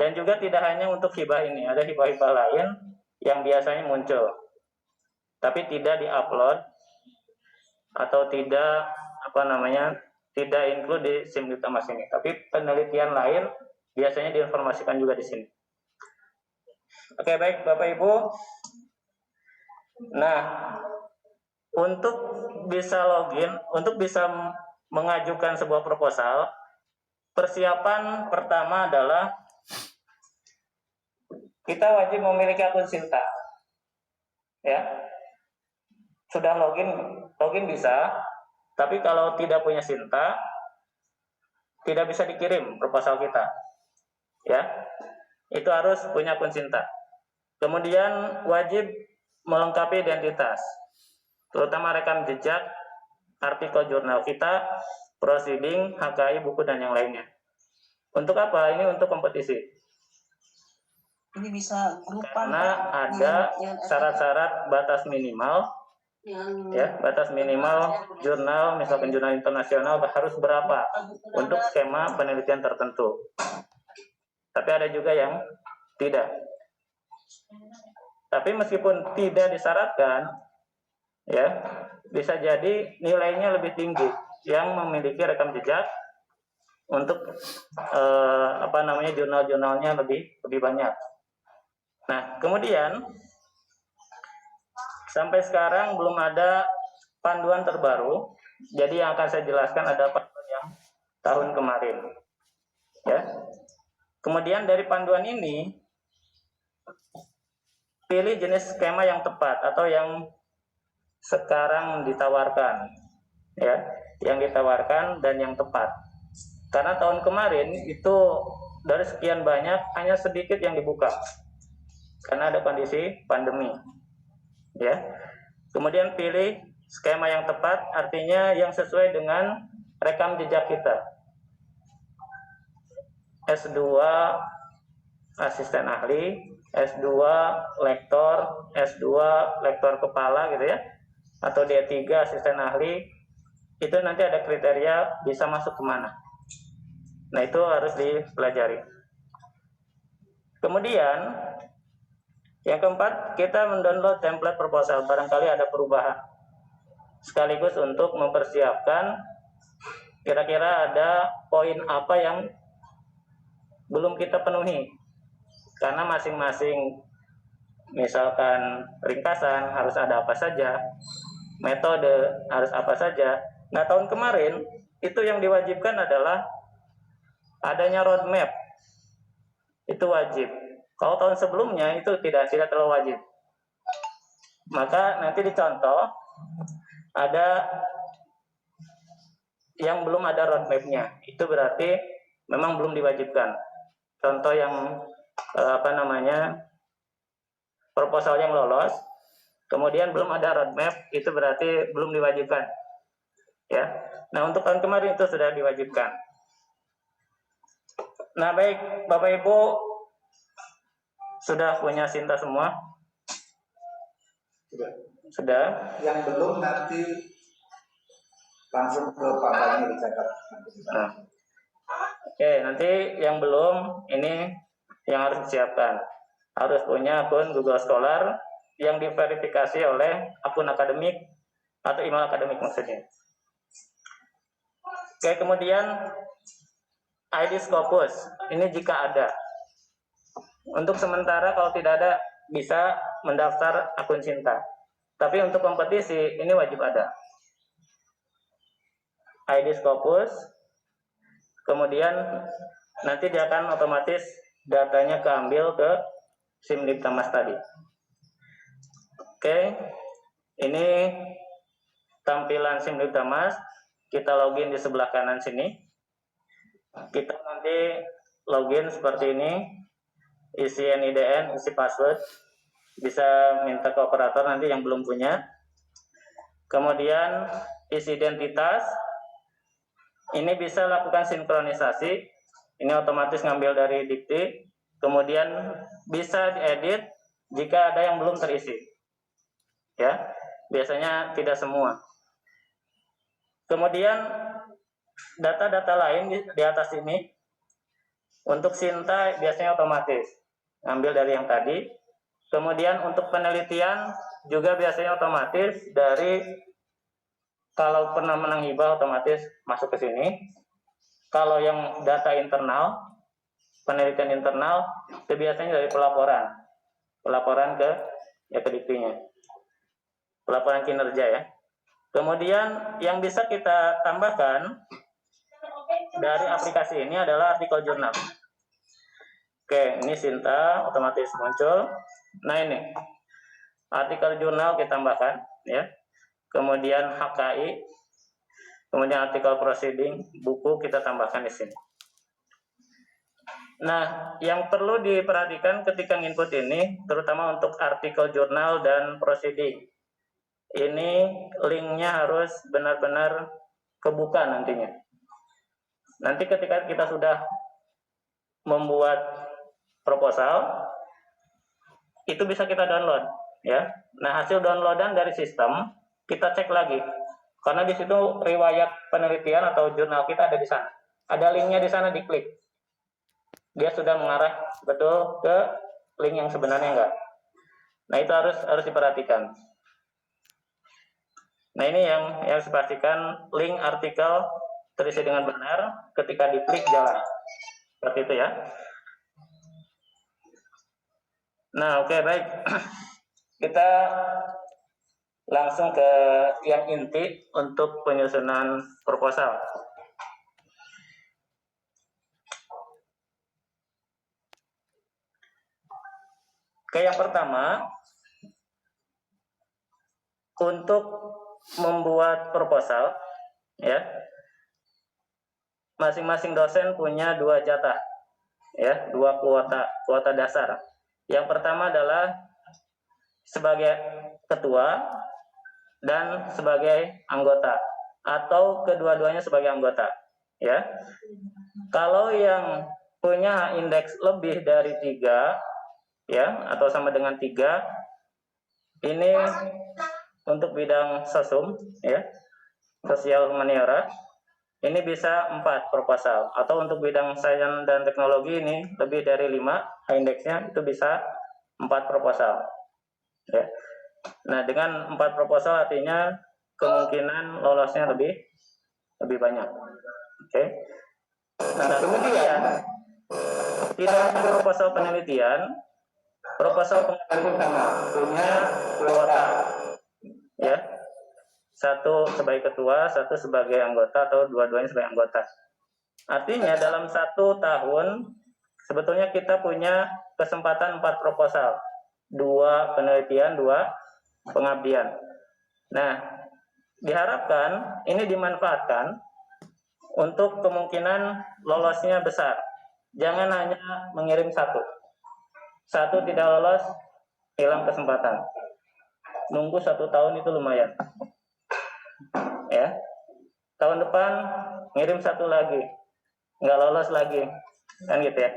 Dan juga tidak hanya untuk hibah ini, ada hibah-hibah lain yang biasanya muncul, tapi tidak diupload atau tidak tidak include di SIM Litbangmas ini. Tapi penelitian lain biasanya diinformasikan juga di sini. Oke, baik Bapak Ibu. Nah, untuk bisa login, untuk bisa mengajukan sebuah proposal, persiapan pertama adalah kita wajib memiliki akun Sinta. Ya. Sudah login bisa, tapi kalau tidak punya Sinta, tidak bisa dikirim proposal kita. Ya. Itu harus punya akun Sinta. Kemudian wajib melengkapi identitas, terutama rekam jejak, artikel jurnal kita, proceeding, HKI, buku, dan yang lainnya. Untuk apa? Ini untuk kompetisi. Ini bisa grupan. Karena ada syarat-syarat batas minimal, ya, batas minimal jurnal, misalkan jurnal internasional harus berapa untuk skema penelitian tertentu. Tapi ada juga yang tidak. Tapi meskipun tidak disyaratkan, ya, bisa jadi nilainya lebih tinggi yang memiliki rekam jejak untuk jurnal-jurnalnya lebih banyak. Nah, kemudian sampai sekarang belum ada panduan terbaru. Jadi yang akan saya jelaskan ada panduan yang tahun kemarin. Ya. Kemudian dari panduan ini pilih jenis skema yang tepat atau yang sekarang ditawarkan, ya, yang ditawarkan dan yang tepat. Karena tahun kemarin itu dari sekian banyak hanya sedikit yang dibuka karena ada kondisi pandemi, ya. Kemudian pilih skema yang tepat, artinya yang sesuai dengan rekam jejak kita. S2 asisten ahli, S2 lektor, S2 lektor kepala gitu ya, atau D3 asisten ahli, itu nanti ada kriteria bisa masuk kemana. Nah, itu harus dipelajari. Kemudian yang keempat, kita mendownload template proposal, barangkali ada perubahan. Sekaligus untuk mempersiapkan kira-kira ada poin apa yang belum kita penuhi. Karena masing-masing, misalkan ringkasan harus ada apa saja, metode harus apa saja. Nah, tahun kemarin itu yang diwajibkan adalah adanya roadmap. Itu wajib. Kalau tahun sebelumnya itu tidak terlalu wajib. Maka nanti dicontoh ada yang belum ada roadmap-nya. Itu berarti memang belum diwajibkan. Contoh yang proposal yang lolos, kemudian belum ada roadmap, itu berarti belum diwajibkan. Ya. Nah, untuk tahun kemarin itu sudah diwajibkan. Nah, baik Bapak Ibu, sudah punya Sinta semua? Sudah. Yang belum nanti langsung ke papanya dicatat. Nah. Oke, nanti yang belum ini yang harus disiapkan. Harus punya akun Google Scholar yang diverifikasi oleh akun akademik atau email akademik maksudnya. Oke, kemudian ID Scopus. Ini jika ada. Untuk sementara kalau tidak ada bisa mendaftar akun Sinta. Tapi untuk kompetisi ini wajib ada. ID Scopus. Kemudian nanti dia akan otomatis datanya keambil ke SIM Litbangmas tadi. Oke. Ini tampilan SIM Litbangmas. Kita login di sebelah kanan sini. Kita nanti login seperti ini. Isi NIDN, isi password, bisa minta ke operator nanti yang belum punya. Kemudian isi identitas, ini bisa lakukan sinkronisasi, ini otomatis ngambil dari dikti, kemudian bisa diedit jika ada yang belum terisi, ya, biasanya tidak semua. Kemudian data-data lain di atas ini, Untuk Sinta biasanya otomatis, ambil dari yang tadi. Kemudian untuk penelitian juga biasanya otomatis dari, kalau pernah menang hibah otomatis masuk ke sini. Kalau yang data internal, penelitian internal, itu biasanya dari pelaporan ke Diktinya, pelaporan kinerja ya. Kemudian yang bisa kita tambahkan dari aplikasi ini adalah artikel jurnal. Oke, ini Sinta otomatis muncul. Nah ini artikel jurnal kita tambahkan ya. Kemudian HKI, kemudian artikel proceeding, buku kita tambahkan di sini. Nah, yang perlu diperhatikan ketika input ini, terutama untuk artikel jurnal dan proceeding, ini linknya harus benar-benar kebuka nantinya. Nanti ketika kita sudah membuat proposal, itu bisa kita download ya. Nah, hasil downloadan dari sistem kita cek lagi, karena di situ riwayat penelitian atau jurnal kita ada di sana. Ada linknya di sana, diklik. Dia sudah mengarah betul ke link yang sebenarnya enggak. Nah, itu harus diperhatikan. Nah, ini yang harus dipastikan, link artikel terisi dengan benar, ketika diklik jalan. Seperti itu ya. Nah, oke, baik. Kita langsung ke yang inti untuk penyusunan proposal. Oke, yang pertama, untuk membuat proposal, ya, masing-masing dosen punya 2 jatah, ya, 2 kuota dasar. Yang pertama adalah sebagai ketua dan sebagai anggota, atau kedua-duanya sebagai anggota, ya. Kalau yang punya indeks lebih dari 3, ya, atau sama dengan 3, ini untuk bidang sosum, ya, sosial humaniora, ini bisa 4 proposal, atau untuk bidang sains dan teknologi ini lebih dari 5 indeksnya, itu bisa 4 proposal, ya. Nah, dengan 4 proposal artinya kemungkinan lolosnya lebih banyak. Oke. Nah, kemudian tidak hanya proposal penelitian, proposal penelitian punya kuota, ya. 1 sebagai ketua, 1 sebagai anggota, atau dua-duanya sebagai anggota. Artinya dalam 1 tahun sebetulnya kita punya kesempatan 4 proposal, 2 penelitian, 2 pengabdian. Nah, diharapkan ini dimanfaatkan untuk kemungkinan lolosnya besar. Jangan hanya mengirim 1 tidak lolos, hilang kesempatan. Nunggu 1 tahun itu lumayan, ya. Tahun depan ngirim 1 lagi, nggak lolos lagi, kan gitu ya.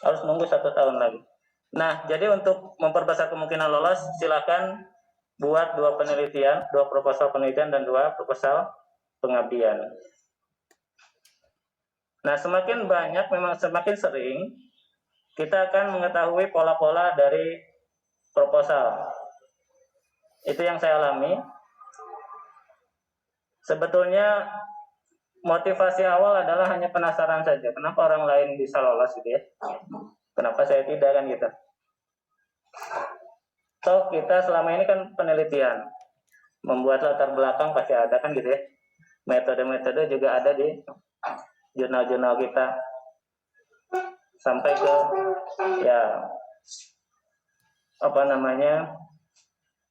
Harus nunggu 1 tahun lagi. Nah, jadi untuk memperbesar kemungkinan lolos, silakan buat 2 penelitian, 2 proposal penelitian dan 2 proposal pengabdian. Nah, semakin banyak, memang semakin sering kita akan mengetahui pola-pola dari proposal. Itu yang saya alami. Sebetulnya motivasi awal adalah hanya penasaran saja, kenapa orang lain bisa lolos gitu ya, kenapa saya tidak, kan gitu. Toh kita selama ini kan penelitian, membuat latar belakang pasti ada, kan gitu ya. Metode-metode juga ada di jurnal-jurnal kita, sampai ke ya apa namanya,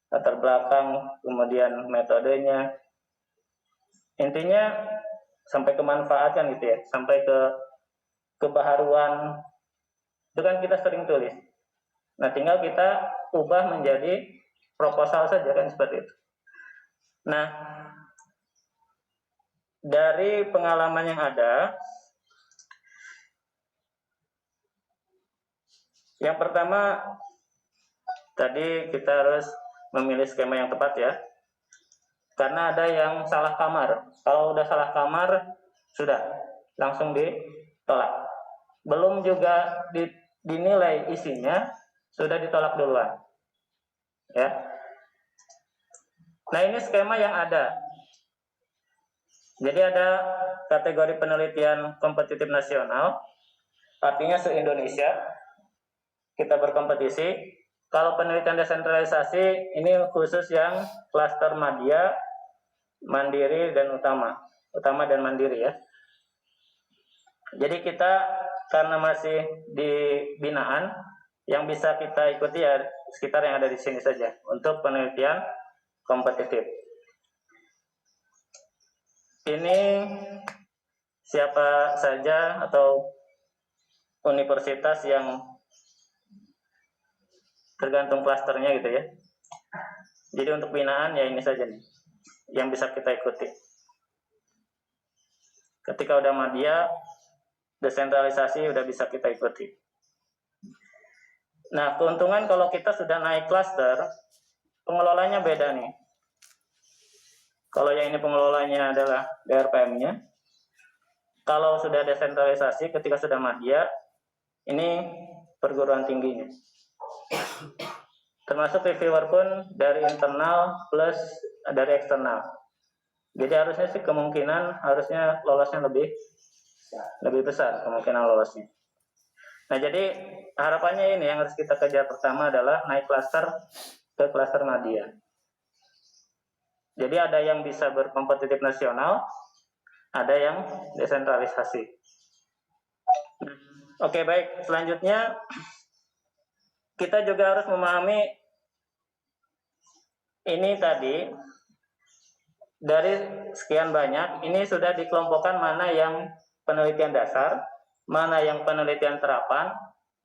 latar belakang, kemudian metodenya. Intinya sampai ke manfaat, kan gitu ya, sampai ke kebaharuan, itu kan kita sering tulis. Nah, tinggal kita ubah menjadi proposal saja, kan seperti itu. Nah, dari pengalaman yang ada, yang pertama tadi kita harus memilih skema yang tepat ya. Karena ada yang salah kamar. Kalau udah salah kamar, sudah langsung ditolak. belum juga dinilai isinya, sudah ditolak duluan. Ya. Nah, ini skema yang ada. Jadi ada kategori penelitian kompetitif nasional, artinya se-Indonesia kita berkompetisi. Kalau penelitian desentralisasi ini khusus yang klaster madya, mandiri dan utama dan mandiri ya. Jadi kita karena masih di binaan, yang bisa kita ikuti ya sekitar yang ada di sini saja untuk penelitian kompetitif. Ini siapa saja atau universitas yang tergantung klasternya gitu ya. Jadi untuk binaan ya ini saja nih yang bisa kita ikuti. Ketika udah madya, desentralisasi udah bisa kita ikuti. Nah, keuntungan kalau kita sudah naik klaster, pengelolanya beda nih. Kalau yang ini pengelolanya adalah DRPM-nya. Kalau sudah desentralisasi, ketika sudah madya, ini perguruan tingginya. Termasuk reviewer pun dari internal plus dari eksternal. Jadi harusnya sih kemungkinan harusnya lolosnya lebih besar kemungkinan lolosnya. Nah, jadi harapannya ini yang harus kita kejar pertama adalah naik klaster ke klaster madya. Jadi ada yang bisa berkompetitif nasional, ada yang desentralisasi. Oke, baik. Selanjutnya kita juga harus memahami ini tadi dari sekian banyak, ini sudah dikelompokkan mana yang penelitian dasar, mana yang penelitian terapan,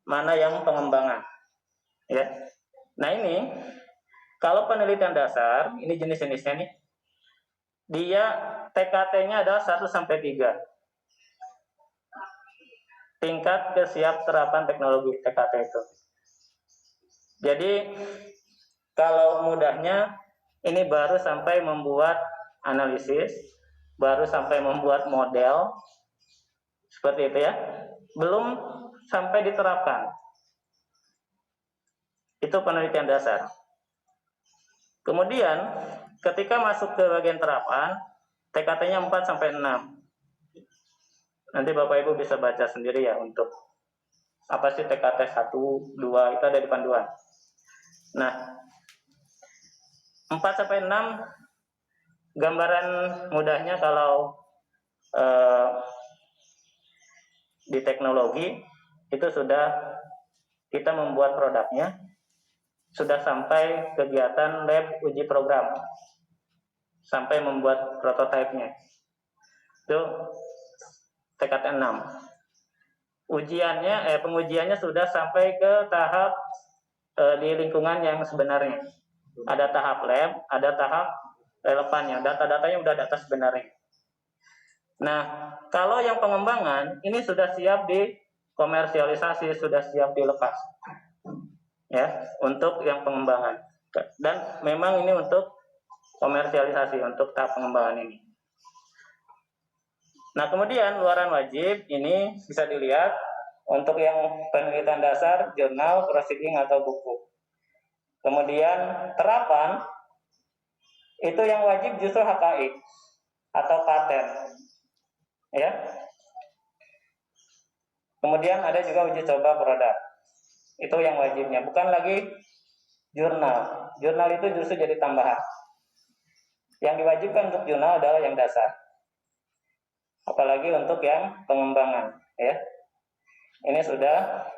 mana yang pengembangan. Ya. Nah, ini kalau penelitian dasar, ini jenis-jenisnya nih. Dia TKT-nya adalah 1 sampai 3. Tingkat kesiap terapan teknologi TKT itu. Jadi kalau mudahnya ini baru sampai membuat analisis, baru sampai membuat model, seperti itu ya, belum sampai diterapkan. Itu penelitian dasar. Kemudian ketika masuk ke bagian terapan, TKT-nya 4 sampai 6. Nanti Bapak Ibu bisa baca sendiri ya untuk apa sih TKT 1, 2, itu ada di panduan. Nah, 4 sampai 6 gambaran mudahnya kalau di teknologi itu sudah kita membuat produknya, sudah sampai kegiatan lab uji program, sampai membuat prototipenya. Itu TKT 6. Pengujiannya sudah sampai ke tahap di lingkungan yang sebenarnya. Ada tahap lab, ada tahap relevannya, data-datanya udah data sebenarnya. Nah, kalau yang pengembangan ini sudah siap di komersialisasi, sudah siap dilepas. Ya, untuk yang pengembangan. Dan memang ini untuk komersialisasi, untuk tahap pengembangan ini. Nah, kemudian luaran wajib ini bisa dilihat untuk yang penelitian dasar, jurnal, proceeding atau buku. Kemudian terapan itu yang wajib justru HKI atau paten. Ya. Kemudian ada juga uji coba produk. Itu yang wajibnya, bukan lagi jurnal. Jurnal itu justru jadi tambahan. Yang diwajibkan untuk jurnal adalah yang dasar. Apalagi untuk yang pengembangan, ya. Ini sudah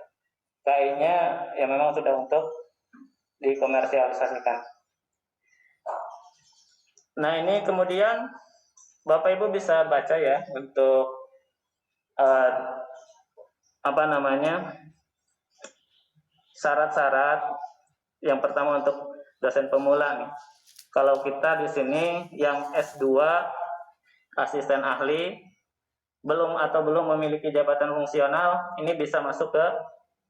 KI-nya ya memang sudah untuk dikomersialisasikan. Nah, ini kemudian Bapak Ibu bisa baca ya untuk syarat-syarat. Yang pertama untuk dosen pemula nih. Kalau kita di sini yang S2 asisten ahli belum memiliki jabatan fungsional, ini bisa masuk ke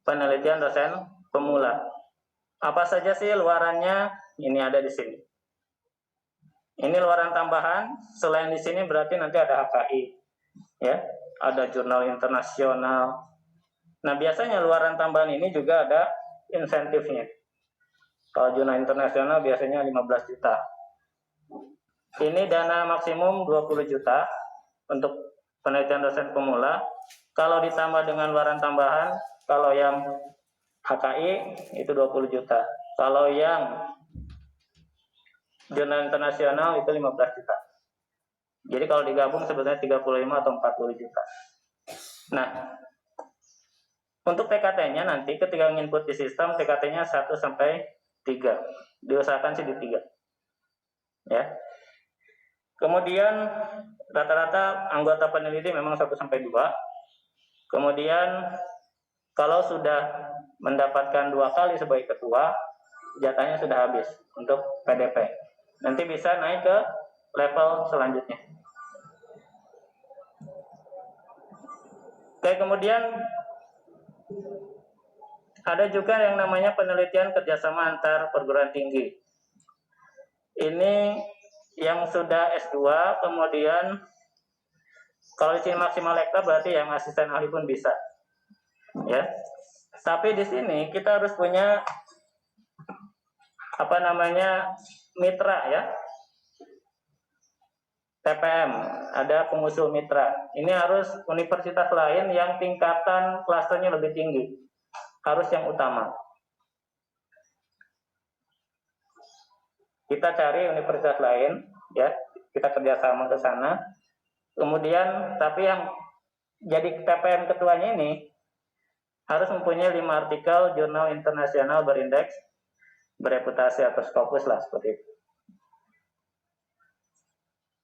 penelitian dosen pemula. Apa saja sih luarannya? Ini ada di sini. Ini luaran tambahan. Selain di sini berarti nanti ada HKI, ya, ada jurnal internasional, Nah, biasanya luaran tambahan ini juga ada insentifnya. Kalau jurnal internasional biasanya 15 juta. Ini dana maksimum 20 juta untuk penelitian dosen pemula. Kalau ditambah dengan luaran tambahan, kalau yang HKI itu 20 juta. Kalau yang jurnal internasional itu 15 juta. Jadi kalau digabung sebenarnya 35 atau 40 juta. Nah, untuk TKT-nya nanti ketika input di sistem, TKT-nya 1 sampai 3. Diusahakan sih di 3. Ya. Kemudian rata-rata anggota peneliti memang 1 sampai 2. Kemudian kalau sudah mendapatkan 2 kali sebagai ketua, jatahnya sudah habis untuk PDP. Nanti bisa naik ke level selanjutnya. Oke, kemudian ada juga yang namanya penelitian kerjasama antar perguruan tinggi. Ini yang sudah S2, kemudian kalau di sini maksimal lektor berarti yang asisten ahli pun bisa. Ya. Tapi di sini kita harus punya mitra ya. TPM, ada pengusul mitra. Ini harus universitas lain yang tingkatan klasternya lebih tinggi. Harus yang utama. Kita cari universitas lain, ya, kita kerjasama ke sana. Kemudian, tapi yang jadi TPM ketuanya ini harus mempunyai 5 artikel jurnal internasional berindeks, bereputasi atau Scopus lah seperti itu.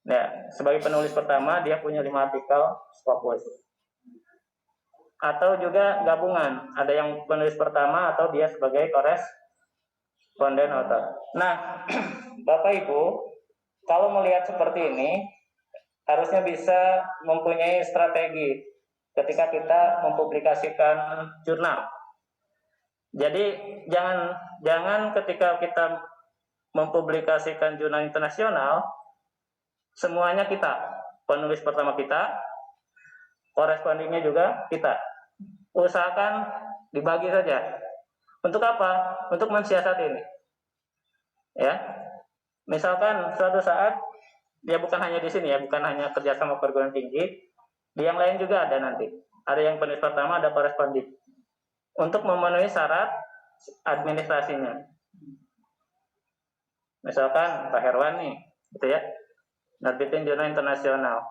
Ya, sebagai penulis pertama dia punya 5 artikel Scopus. Atau juga gabungan, ada yang penulis pertama atau dia sebagai koresponden author. Nah, Bapak Ibu, kalau melihat seperti ini, harusnya bisa mempunyai strategi ketika kita mempublikasikan jurnal. Jadi jangan ketika kita mempublikasikan jurnal internasional, semuanya kita, penulis pertama kita, korespondennya juga kita. Usahakan dibagi saja. Untuk apa? Untuk mensiasati ini. Ya. Misalkan suatu saat dia bukan hanya di sini ya, bukan hanya kerjasama perguruan tinggi, di yang lain juga ada nanti. Ada yang penulis pertama, ada koresponden. Untuk memenuhi syarat administrasinya. Misalkan Pak Herwan nih, gitu ya. Nerbitin jurnal internasional.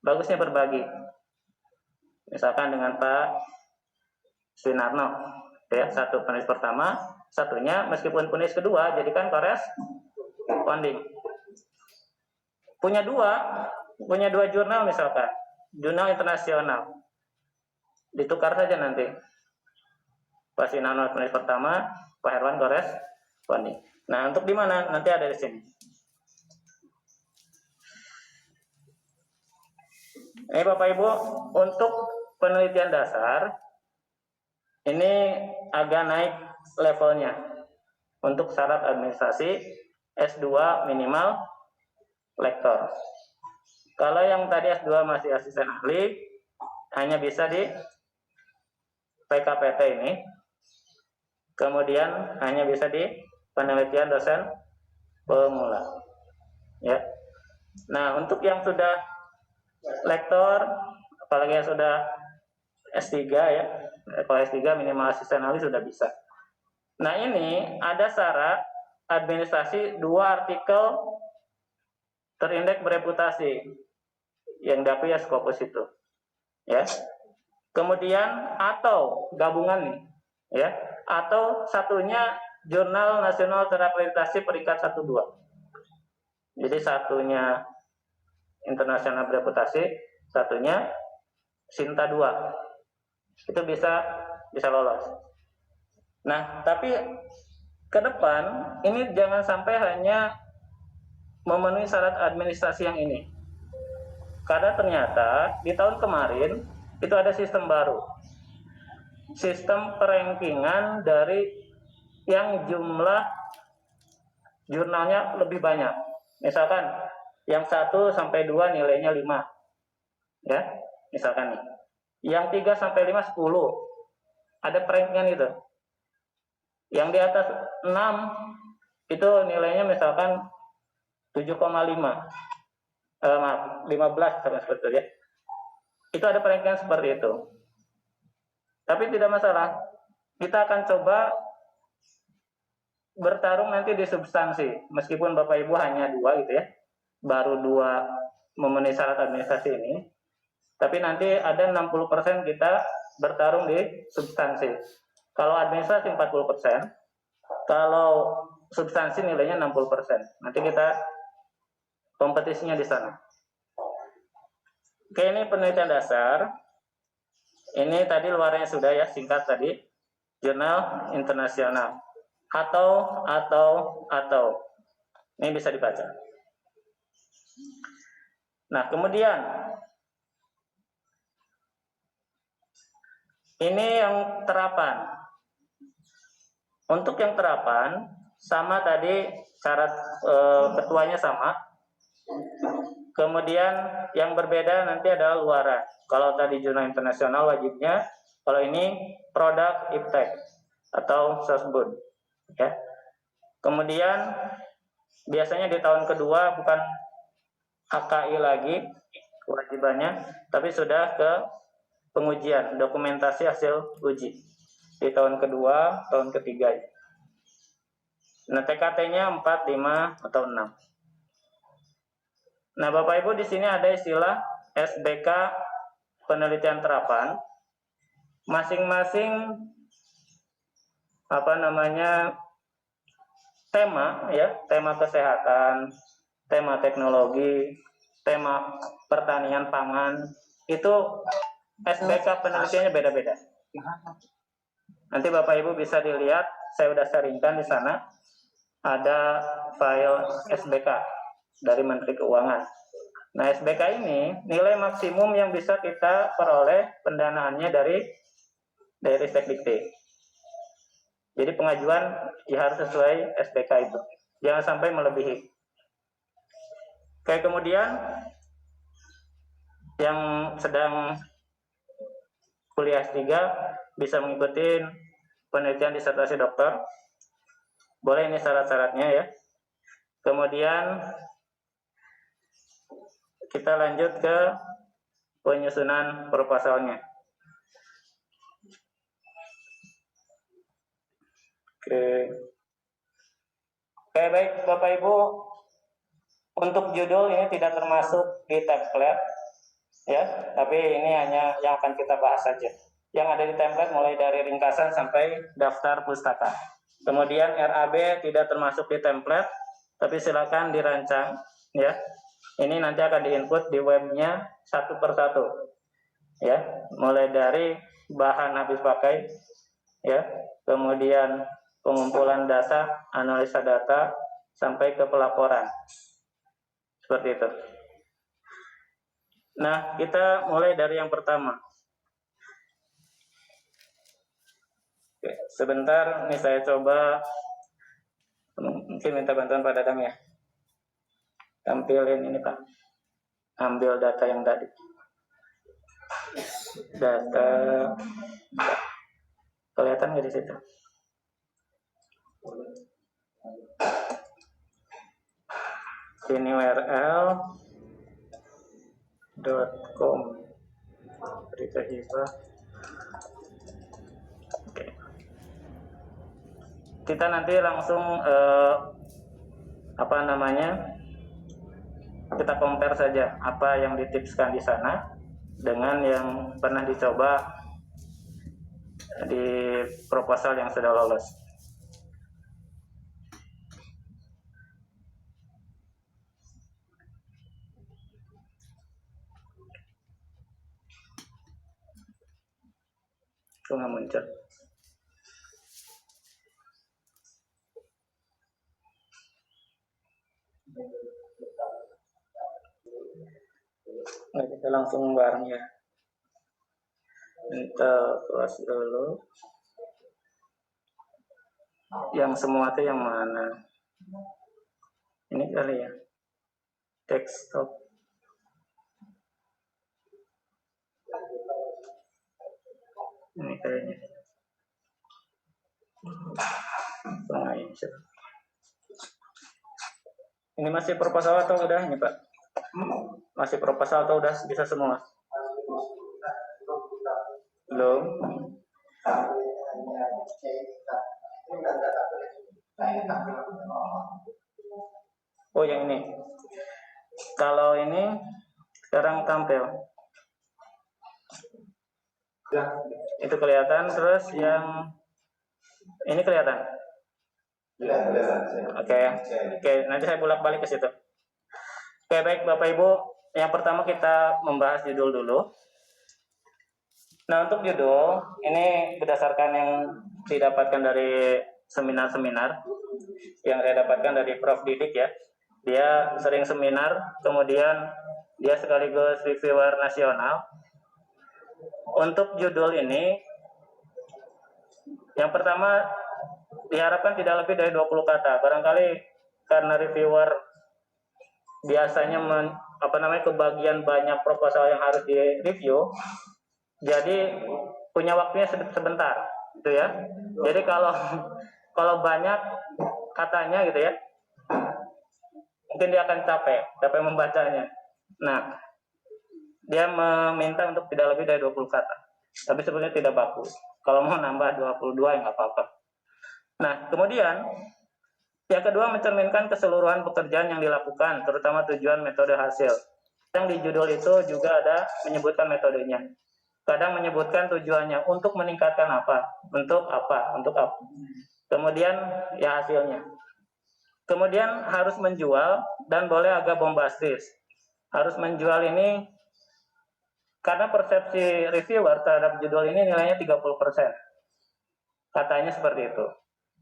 Bagusnya berbagi. Misalkan dengan Pak Sunarno, ya, satu penulis pertama, satunya meskipun penulis kedua, jadikan koresponden. Punya dua jurnal misalkan, jurnal internasional. Ditukar saja nanti. Pak Sunarno penulis pertama, Pak Herwan koresponden. Nah, untuk di mana? Nanti ada di sini. Bapak Ibu, untuk penelitian dasar ini agak naik levelnya untuk syarat administrasi S2 minimal lektor. Kalau yang tadi S2 masih asisten ahli, hanya bisa di PKPT ini. Kemudian hanya bisa di penelitian dosen pemula. Ya. Nah, untuk yang sudah lektor, apalagi yang sudah S3 ya, kalau S3 minimal asisten ahli sudah bisa. Nah, ini ada syarat administrasi 2 artikel terindeks bereputasi yang diakui ya Scopus itu. Ya. Kemudian atau gabungan nih, ya, atau satunya Jurnal Nasional Terakreditasi peringkat 1-2. Jadi satunya internasional bereputasi, satunya Sinta 2. Itu bisa lolos. Nah, tapi ke depan ini jangan sampai hanya memenuhi syarat administrasi yang ini. Karena ternyata di tahun kemarin itu ada sistem baru. Sistem perankingan dari yang jumlah jurnalnya lebih banyak. Misalkan yang 1 sampai 2 nilainya 5. Ya, misalkan nih. Yang 3 sampai 5 10. Ada peringkat itu. Yang di atas 6 itu nilainya misalkan 7,5. Maaf, 15 sama seperti itu ya. Itu ada peringkat seperti itu. Tapi tidak masalah. Kita akan coba bertarung nanti di substansi. Meskipun Bapak Ibu hanya 2 gitu ya. Baru 2 memenuhi syarat administrasi ini. Tapi nanti ada 60% kita bertarung di substansi. Kalau administrasi 40%, kalau substansi nilainya 60%. Nanti kita kompetisinya di sana. Oke, ini penelitian dasar. Ini tadi luarnya sudah ya, singkat tadi. Jurnal internasional. Atau. Ini bisa dibaca. Nah, kemudian ini yang terapan. Untuk yang terapan, sama tadi syarat ketuanya sama. Kemudian yang berbeda nanti adalah luaran. Kalau tadi jurnal internasional wajibnya, kalau ini produk iptek atau sosbud. Ya. Kemudian biasanya di tahun kedua bukan HKI lagi kewajibannya, tapi sudah ke pengujian, dokumentasi hasil uji di tahun kedua, tahun ketiga. Nah, TKT-nya 4, 5, atau 6. Nah, Bapak Ibu di sini ada istilah SBK penelitian terapan. Masing-masing tema ya, tema kesehatan, tema teknologi, tema pertanian pangan, itu SBK penelitiannya beda-beda. Nanti Bapak Ibu bisa dilihat, saya sudah sharingkan di sana. Ada file SBK dari Menteri Keuangan. Nah, SBK ini nilai maksimum yang bisa kita peroleh pendanaannya dari Ristekdikti. Jadi pengajuan ya harus sesuai SBK itu. Jangan sampai melebihi. Oke, kemudian yang sedang kuliah S3 bisa mengikuti penelitian disertasi dokter. Boleh, ini syarat-syaratnya ya. Kemudian kita lanjut ke penyusunan proposalnya. Oke, baik Bapak Ibu. Untuk judul ini tidak termasuk di template ya, tapi ini hanya yang akan kita bahas saja. Yang ada di template mulai dari ringkasan sampai daftar pustaka. Kemudian RAB tidak termasuk di template, tapi silakan dirancang ya. Ini nanti akan diinput di webnya satu persatu ya, mulai dari bahan habis pakai ya, kemudian pengumpulan data, analisa data, sampai ke pelaporan. Seperti itu. Nah, kita mulai dari yang pertama. Oke, sebentar, ini saya coba mungkin minta bantuan Pak Dadang ya. Tampilin ini Pak. Ambil data yang tadi. Data kelihatan nggak di situ? Ini url.com berita hibah. Oke. Kita nanti langsung kita compare saja apa yang ditipskan di sana dengan yang pernah dicoba di proposal yang sudah lolos. Itu nggak muncul. Nah, kita langsung bareng ya. Kita kelas dulu. Yang semua itu yang mana? Ini kali ya. Desktop. Ini kayaknya. Nah, ini masih proposal atau udah ini Pak? Masih proposal atau udah bisa semua? Belum. Oh yang ini. Kalau ini sekarang tampil. Itu kelihatan, terus yang ini kelihatan. Oke, nanti saya bolak-balik ke situ. Oke, baik Bapak Ibu. Yang pertama kita membahas judul dulu. Nah, untuk judul ini berdasarkan yang didapatkan dari seminar-seminar yang saya dapatkan dari Prof. Didik ya. Dia sering seminar, kemudian dia sekaligus reviewer nasional. Untuk judul ini, yang pertama diharapkan tidak lebih dari 20 kata. Barangkali karena reviewer biasanya kebagian banyak proposal yang harus direview, jadi punya waktunya sebentar, gitu ya. Jadi kalau banyak katanya gitu ya, mungkin dia akan capek membacanya. Nah, dia meminta untuk tidak lebih dari 20 kata. Tapi sebenarnya tidak bagus. Kalau mau nambah 22 ya nggak apa-apa. Nah, kemudian yang kedua mencerminkan keseluruhan pekerjaan yang dilakukan, terutama tujuan, metode, hasil. Yang di judul itu juga ada menyebutkan metodenya. Kadang menyebutkan tujuannya untuk meningkatkan apa, untuk apa. Kemudian ya hasilnya. Kemudian harus menjual dan boleh agak bombastis. Harus menjual ini karena persepsi reviewer terhadap judul ini nilainya 30%. Katanya seperti itu.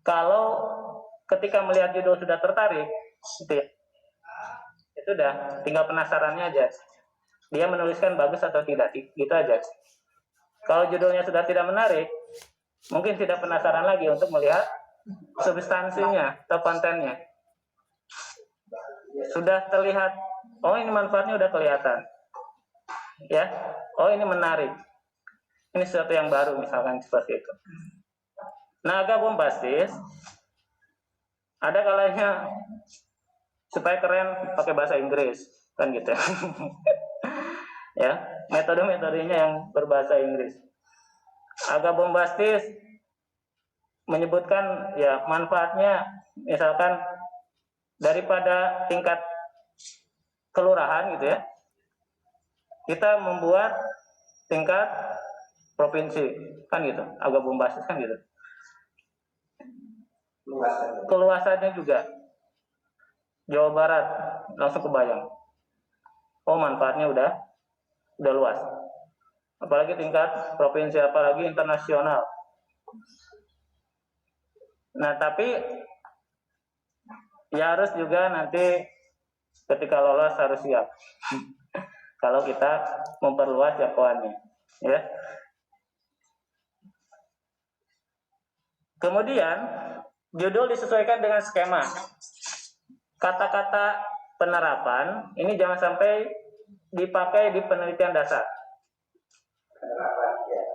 Kalau ketika melihat judul sudah tertarik, gitu ya, itu udah tinggal penasarannya aja. Dia menuliskan bagus atau tidak, gitu aja. Kalau judulnya sudah tidak menarik, mungkin tidak penasaran lagi untuk melihat substansinya atau kontennya. Sudah terlihat, oh ini manfaatnya udah kelihatan, ya, oh ini menarik, ini sesuatu yang baru misalkan seperti itu. Nah, agak bombastis, ada kalanya supaya keren pakai bahasa Inggris, kan gitu ya. Ya, metodenya yang berbahasa Inggris. Agak bombastis, menyebutkan ya manfaatnya, misalkan daripada tingkat kelurahan gitu ya, kita membuat tingkat provinsi, kan gitu, agak bombastis kan gitu. Keluasannya juga Jawa Barat langsung kebayang. Oh, manfaatnya udah luas. Apalagi tingkat provinsi, apalagi internasional. Nah, tapi ya harus juga nanti ketika lolos harus siap. Kalau kita memperluas jangkauannya, ya. Kemudian judul disesuaikan dengan skema. Kata-kata penerapan ini jangan sampai dipakai di penelitian dasar.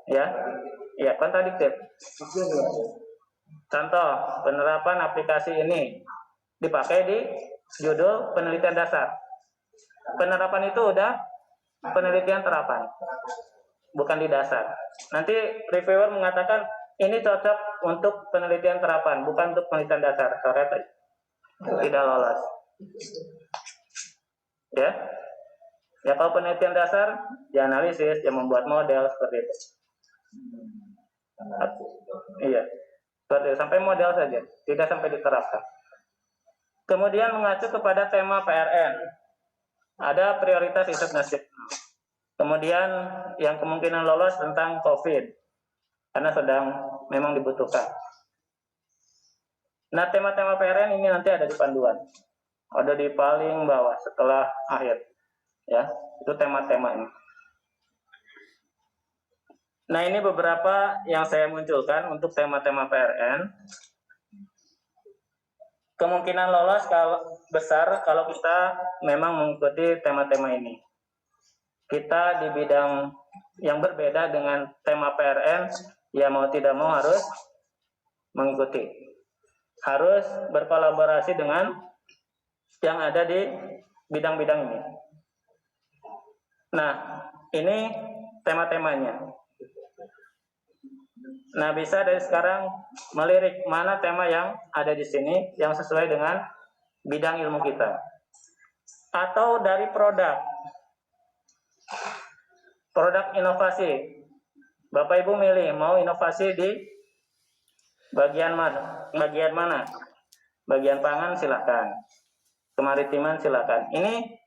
Ya, kontradiktif. Contoh, penerapan aplikasi ini dipakai di judul penelitian dasar. Penerapan itu udah penelitian terapan, bukan di dasar. Nanti reviewer mengatakan ini cocok untuk penelitian terapan, bukan untuk penelitian dasar. Tidak lolos. Ya, kalau penelitian dasar, dianalisis, dia membuat model seperti itu. Iya, seperti itu. Sampai model saja, tidak sampai diterapkan. Kemudian mengacu kepada tema PRN. Ada prioritas riset nasional. Kemudian yang kemungkinan lolos tentang COVID, karena sedang memang dibutuhkan. Nah, tema-tema PRN ini nanti ada di panduan. Ada di paling bawah setelah akhir. Ya, itu tema-tema ini. Nah, ini beberapa yang saya munculkan untuk tema-tema PRN. Kemungkinan lolos besar kalau kita memang mengikuti tema-tema ini. Kita di bidang yang berbeda dengan tema PRN, ya mau tidak mau harus mengikuti. Harus berkolaborasi dengan yang ada di bidang-bidang ini. Nah, ini tema-temanya. Nah, bisa dari sekarang melirik mana tema yang ada di sini yang sesuai dengan bidang ilmu kita. Atau dari produk inovasi. Bapak Ibu milih mau inovasi di bagian mana? Bagian pangan silakan. Kemaritiman silakan. Ini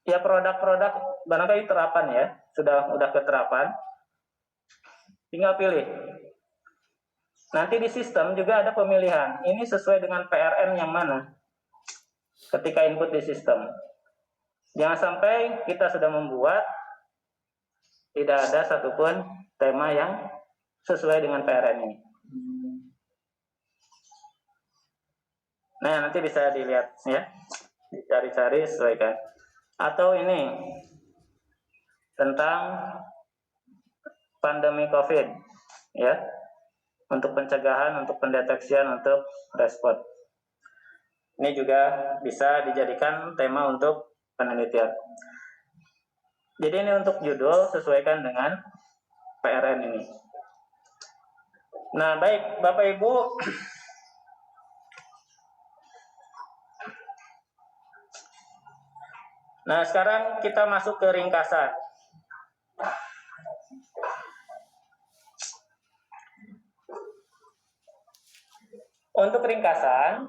ya produk-produk barangkali terapan ya, sudah keterapan. Tinggal pilih. Nanti di sistem juga ada pemilihan. Ini sesuai dengan PRN yang mana? Ketika input di sistem. Jangan sampai kita sudah membuat tidak ada satupun tema yang sesuai dengan PRN ini. Nah, nanti bisa dilihat ya. Dicari-cari sesuaikan. Atau ini tentang pandemi COVID ya. Untuk pencegahan, untuk pendeteksian, untuk respon. Ini juga bisa dijadikan tema untuk penelitian. Jadi ini untuk judul sesuaikan dengan PRN ini. Nah, baik Bapak Ibu. Nah, sekarang kita masuk ke ringkasan. Untuk ringkasan,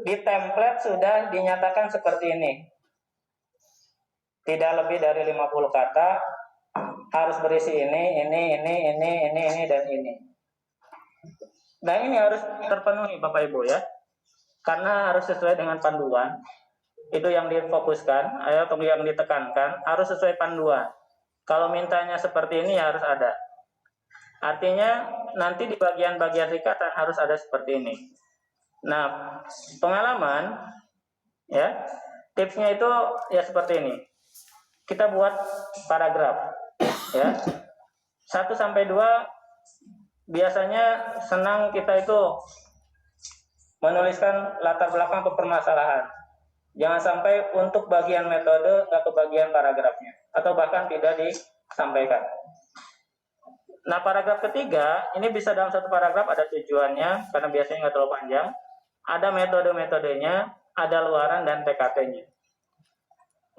di template sudah dinyatakan seperti ini. Tidak lebih dari 50 kata, harus berisi ini, dan ini. Nah, ini harus terpenuhi Bapak Ibu ya. Karena harus sesuai dengan panduan. Itu yang difokuskan, atau yang ditekankan, harus sesuai panduan. Kalau mintanya seperti ini ya harus ada. Artinya nanti di bagian-bagian ringkasan harus ada seperti ini. Nah, pengalaman ya, tipsnya itu ya seperti ini. Kita buat paragraf ya. 1 sampai 2 biasanya senang kita itu menuliskan latar belakang permasalahan. Jangan sampai untuk bagian metode nggak ke bagian paragrafnya atau bahkan tidak disampaikan. Nah, paragraf ketiga, ini bisa dalam satu paragraf ada tujuannya, karena biasanya nggak terlalu panjang. Ada metode-metodenya, ada luaran dan TKT-nya.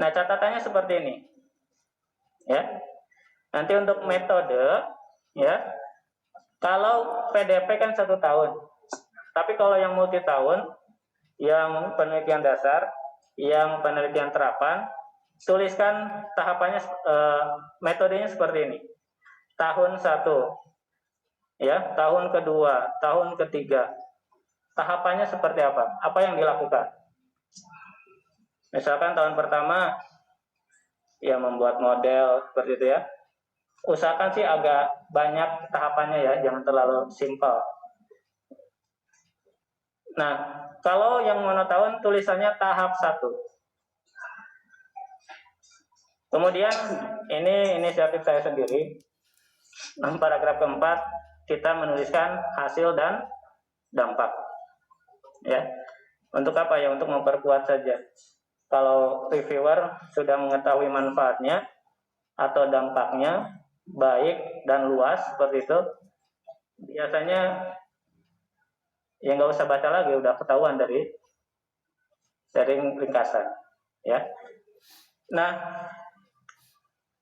Nah, catatannya seperti ini. Ya. Nanti untuk metode, ya, kalau PDP kan 1 tahun. Tapi kalau yang multi tahun, yang penelitian dasar, yang penelitian terapan, tuliskan tahapannya, metodenya seperti ini. Tahun 1, ya, tahun kedua, tahun ketiga. Tahapannya seperti apa? Apa yang dilakukan? Misalkan tahun pertama, ya membuat model seperti itu ya. Usahakan sih agak banyak tahapannya ya, jangan terlalu simpel. Nah, kalau yang monotahun tulisannya tahap 1. Kemudian ini inisiatif saya sendiri. Paragraf keempat kita menuliskan hasil dan dampak. Ya. Untuk apa ya? Untuk memperkuat saja. Kalau reviewer sudah mengetahui manfaatnya atau dampaknya baik dan luas seperti itu, biasanya ya nggak usah baca lagi, udah ketahuan dari ringkasan. Ya. Nah,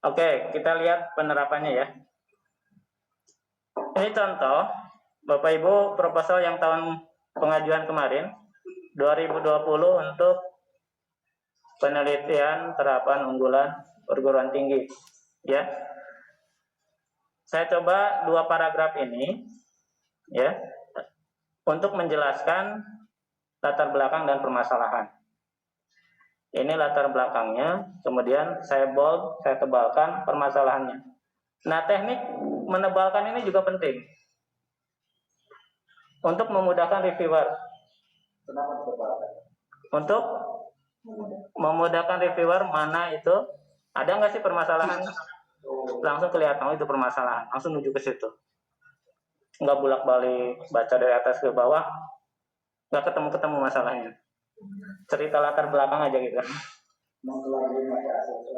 oke, kita lihat penerapannya ya. Ini contoh, Bapak Ibu, proposal yang tahun pengajuan kemarin, 2020 untuk penelitian terapan unggulan perguruan tinggi. Ya, saya coba 2 paragraf ini, ya, untuk menjelaskan latar belakang dan permasalahan. Ini latar belakangnya, kemudian saya bold, saya tebalkan permasalahannya. Nah, teknik menebalkan ini juga penting untuk memudahkan reviewer. Kenapa tebalkan? Untuk memudahkan reviewer mana itu ada nggak sih permasalahan langsung kelihatan itu permasalahan, langsung menuju ke situ. Nggak bolak-balik baca dari atas ke bawah, nggak ketemu masalahnya. Cerita latar belakang aja gitu.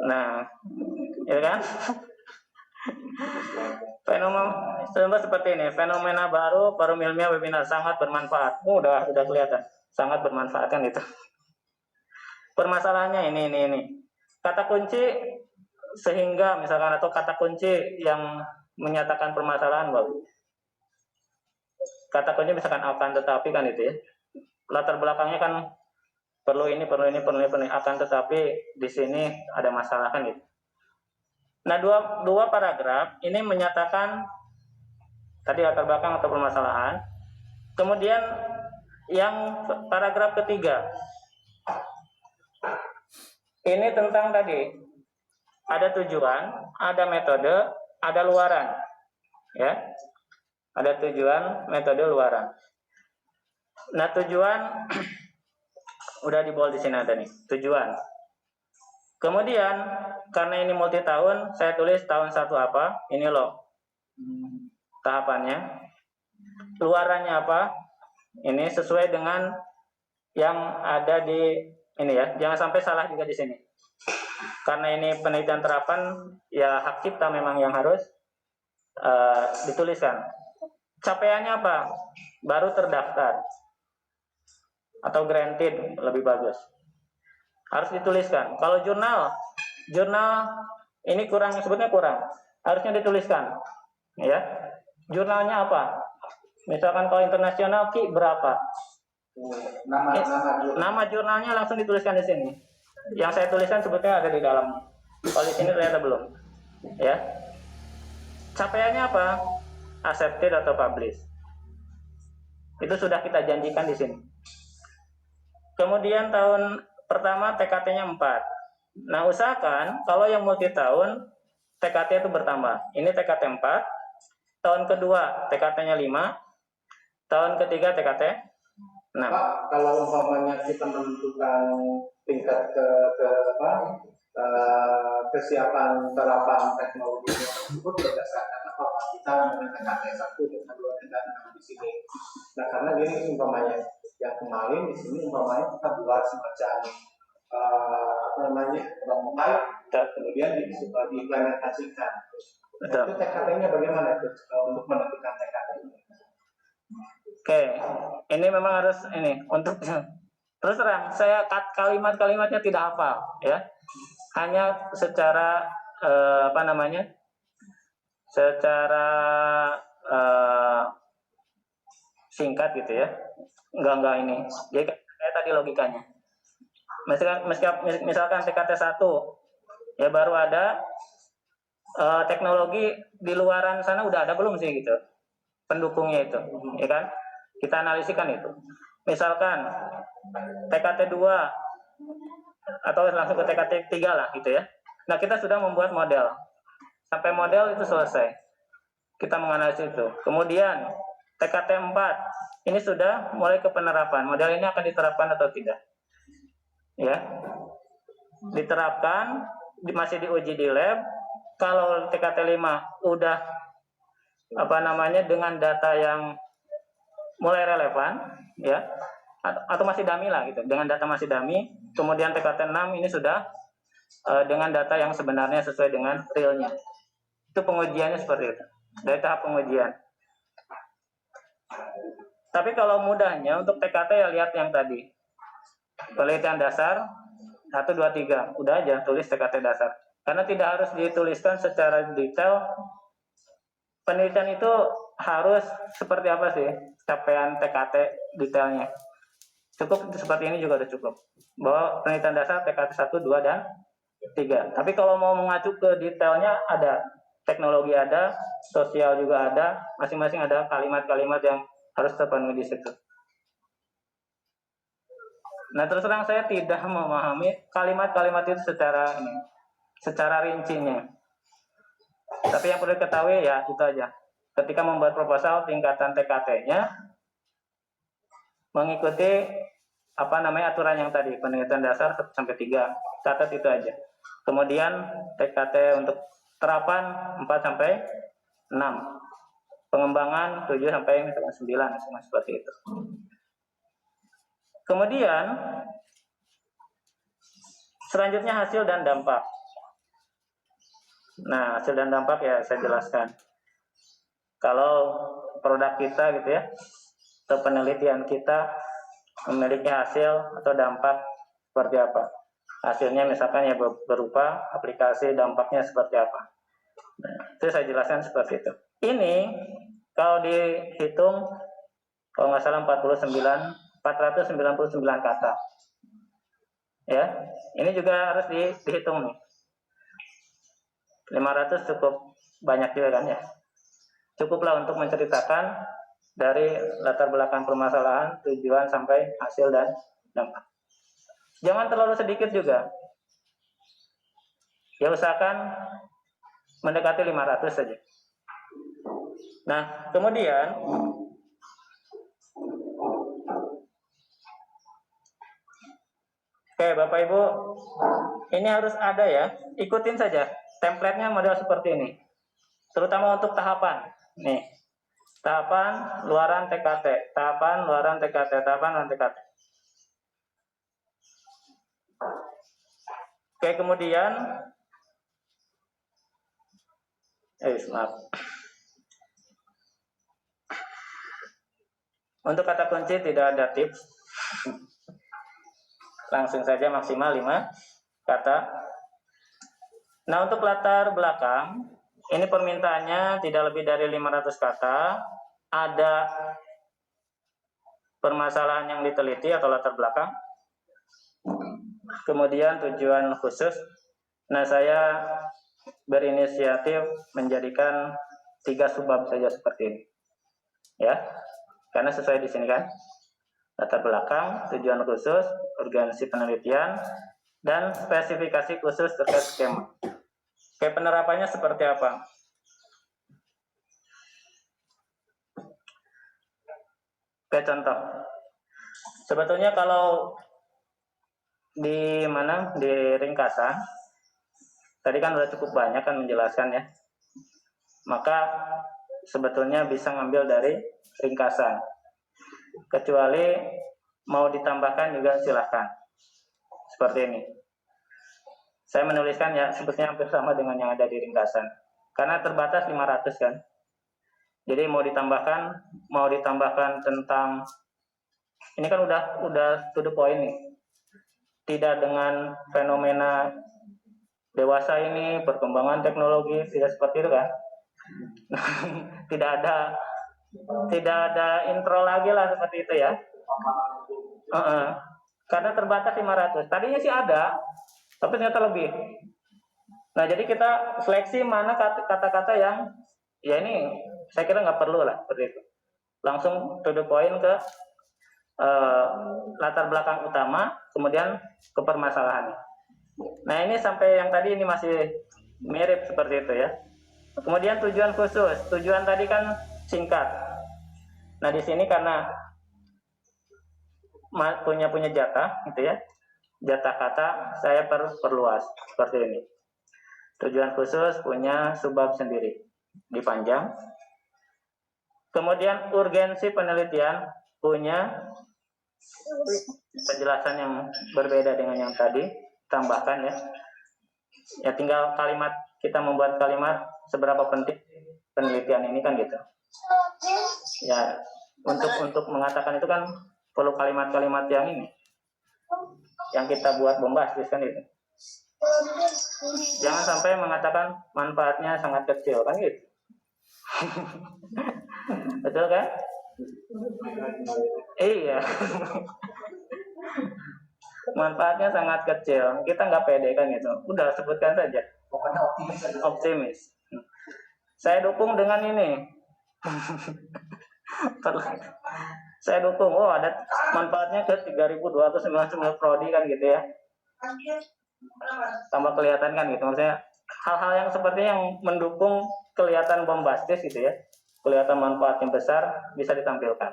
Nah, ya kan? Fenomena seperti ini, fenomena baru ilmiah webinar sangat bermanfaat. Udah kelihatan, sangat bermanfaat kan itu. Permasalahannya ini. Kata kunci sehingga misalkan atau kata kunci yang menyatakan permasalahan bagus. Kata kunci misalkan akan tetapi kan itu ya. Latar belakangnya kan perlu ini akan tetapi di sini ada masalah kan gitu. Nah, dua paragraf ini menyatakan tadi latar belakang atau permasalahan. Kemudian yang paragraf ketiga ini tentang tadi ada tujuan, ada metode, ada luaran, ya. Ada tujuan, metode, luaran. Nah, tujuan udah di bold di sini ada nih, tujuan. Kemudian karena ini multi tahun, saya tulis tahun 1 apa? Ini loh tahapannya. Luarannya apa? Ini sesuai dengan yang ada di ini ya. Jangan sampai salah juga di sini. Karena ini penelitian terapan, ya hak cipta memang yang harus dituliskan. Capaiannya apa? Baru terdaftar atau granted lebih bagus. Harus dituliskan. Kalau jurnal ini kurang, sebutnya kurang. Harusnya dituliskan. Ya. Jurnalnya apa? Misalkan kalau internasional Ki berapa? Nama jurnalnya langsung dituliskan di sini. Yang saya tuliskan sebetulnya ada di dalam. Kalau di sini ternyata belum. Ya. Capaiannya apa? Accepted atau publish. Itu sudah kita janjikan di sini. Kemudian tahun pertama TKT-nya 4. Nah, usahakan kalau yang multi tahun TKT itu bertambah. Ini TKT 4. Tahun kedua TKT-nya 5. Tahun ketiga TKT 6. Pak, kalau umpamanya kita menentukan tingkat kesiapan terapan teknologi tersebut berdasarkan apa Pak? Kita menggunakan TKT 1 dengan 2 TKT di sini. Nah, karena gini umpamanya yang kemarin di sini umpamanya kita buat semacam rombongan, kemudian diimplementasikan. Itu TKT-nya bagaimana itu untuk menentukan TKT? Oke, ini memang harus ini untuk terus terang saya kalimat-kalimatnya tidak hafal ya, hanya secara secara singkat gitu ya, enggak ini. Jadi kayak tadi logikanya. Misalkan TKT 1 ya baru ada teknologi di luaran sana udah ada belum sih gitu pendukungnya itu, ya kan? Kita analisikan itu. Misalkan TKT 2 atau langsung ke TKT 3 lah gitu ya. Nah, kita sudah membuat model. Sampai model itu selesai. Kita menganalisis itu. Kemudian TKT 4 ini sudah mulai ke penerapan. Model ini akan diterapkan atau tidak? Ya. Diterapkan, masih diuji di lab. Kalau TKT 5 udah dengan data yang mulai relevan ya, atau masih dummy lah gitu, dengan data masih dummy. Kemudian TKT 6 ini sudah dengan data yang sebenarnya sesuai dengan realnya. Itu pengujiannya seperti itu, dari tahap pengujian. Tapi kalau mudahnya untuk TKT ya lihat yang tadi, penelitian dasar 1, 2, 3, udah aja tulis TKT dasar, karena tidak harus dituliskan secara detail. Penelitian itu harus seperti apa sih capaian TKT detailnya. Cukup seperti ini juga udah cukup. Bahwa penelitian dasar TKT 1, 2, dan 3. Tapi kalau mau mengacu ke detailnya ada. Teknologi ada, sosial juga ada. Masing-masing ada kalimat-kalimat yang harus terpenuhi di situ. Nah, terus terang saya tidak memahami kalimat-kalimat itu secara rincinya. Tapi yang perlu diketahui ya itu aja. Ketika membuat proposal tingkatan TKT-nya mengikuti aturan yang tadi, penelitian dasar 1 sampai 3. Catat itu aja. Kemudian TKT untuk terapan 4 sampai 6, pengembangan 7 sampai 9, seperti itu. Kemudian selanjutnya hasil dan dampak. Nah, hasil dan dampak ya saya jelaskan. Kalau produk kita gitu ya, atau penelitian kita memiliki hasil atau dampak seperti apa. Hasilnya misalkan ya berupa aplikasi, dampaknya seperti apa. Nah, itu saya jelaskan seperti itu. Ini kalau dihitung, kalau nggak salah 499 kata. Ya, ini juga harus dihitung nih. 500 cukup banyak juga kan ya. Cukuplah untuk menceritakan dari latar belakang permasalahan, tujuan sampai hasil dan dampak. Jangan terlalu sedikit juga. Ya usahakan mendekati 500 saja. Nah, kemudian oke, Bapak Ibu, ini harus ada ya. Ikutin saja. Template-nya model seperti ini. Terutama untuk tahapan. Nih. Tahapan luaran TKT, tahapan luaran TKT, tahapan luaran TKT. Oke, kemudian maaf. Untuk kata kunci tidak ada tips. Langsung saja maksimal 5 kata. Nah, untuk latar belakang, ini permintaannya tidak lebih dari 500 kata. Ada permasalahan yang diteliti atau latar belakang. Kemudian tujuan khusus. Nah, saya berinisiatif menjadikan 3 subbab saja seperti ini. Ya. Karena sesuai di sini kan. Latar belakang, tujuan khusus, urgensi penelitian, dan spesifikasi khusus terkait skema. Oke, penerapannya seperti apa? Oke, contoh. Sebetulnya kalau di ringkasan, tadi kan udah cukup banyak kan menjelaskan ya. Maka sebetulnya bisa ngambil dari ringkasan. Kecuali mau ditambahkan juga silahkan. Seperti ini. Saya menuliskan ya sebetulnya hampir sama dengan yang ada di ringkasan. Karena terbatas 500 kan. Jadi mau ditambahkan tentang ini kan udah to the point nih. Tidak dengan fenomena dewasa ini, perkembangan teknologi, tidak seperti itu kan. tidak ada intro lagi lah seperti itu ya. Karena terbatas 500. Tadinya sih ada, tapi ternyata lebih. Nah, jadi kita seleksi mana kata-kata yang ya ini saya kira nggak perlu lah seperti itu. Langsung to the point ke latar belakang utama, kemudian ke permasalahan. Nah, ini sampai yang tadi ini masih mirip seperti itu ya. Kemudian tujuan khusus. Tujuan tadi kan singkat. Nah, di sini karena punya jatah gitu ya. Jatah kata saya perluas seperti ini. Tujuan khusus punya subbab sendiri, dipanjang. Kemudian urgensi penelitian punya penjelasan yang berbeda dengan yang tadi, tambahkan ya. Ya tinggal kita membuat kalimat seberapa penting penelitian ini kan gitu. Ya, untuk mengatakan itu kan perlu kalimat-kalimat yang ini. Yang kita buat bombastis kan itu. Jangan sampai mengatakan manfaatnya sangat kecil kan gitu. Betul kan? Iya. Manfaatnya sangat kecil. Kita nggak pede kan gitu. Udah sebutkan saja. Pokoknya Optimis. Saya dukung dengan ini. Saya dukung. Oh, ada manfaatnya ke 3.299 prodi kan gitu ya. Tambah kelihatan kan gitu. Maksudnya hal-hal yang seperti yang mendukung kelihatan bombastis gitu ya. Kelihatan manfaatnya besar bisa ditampilkan.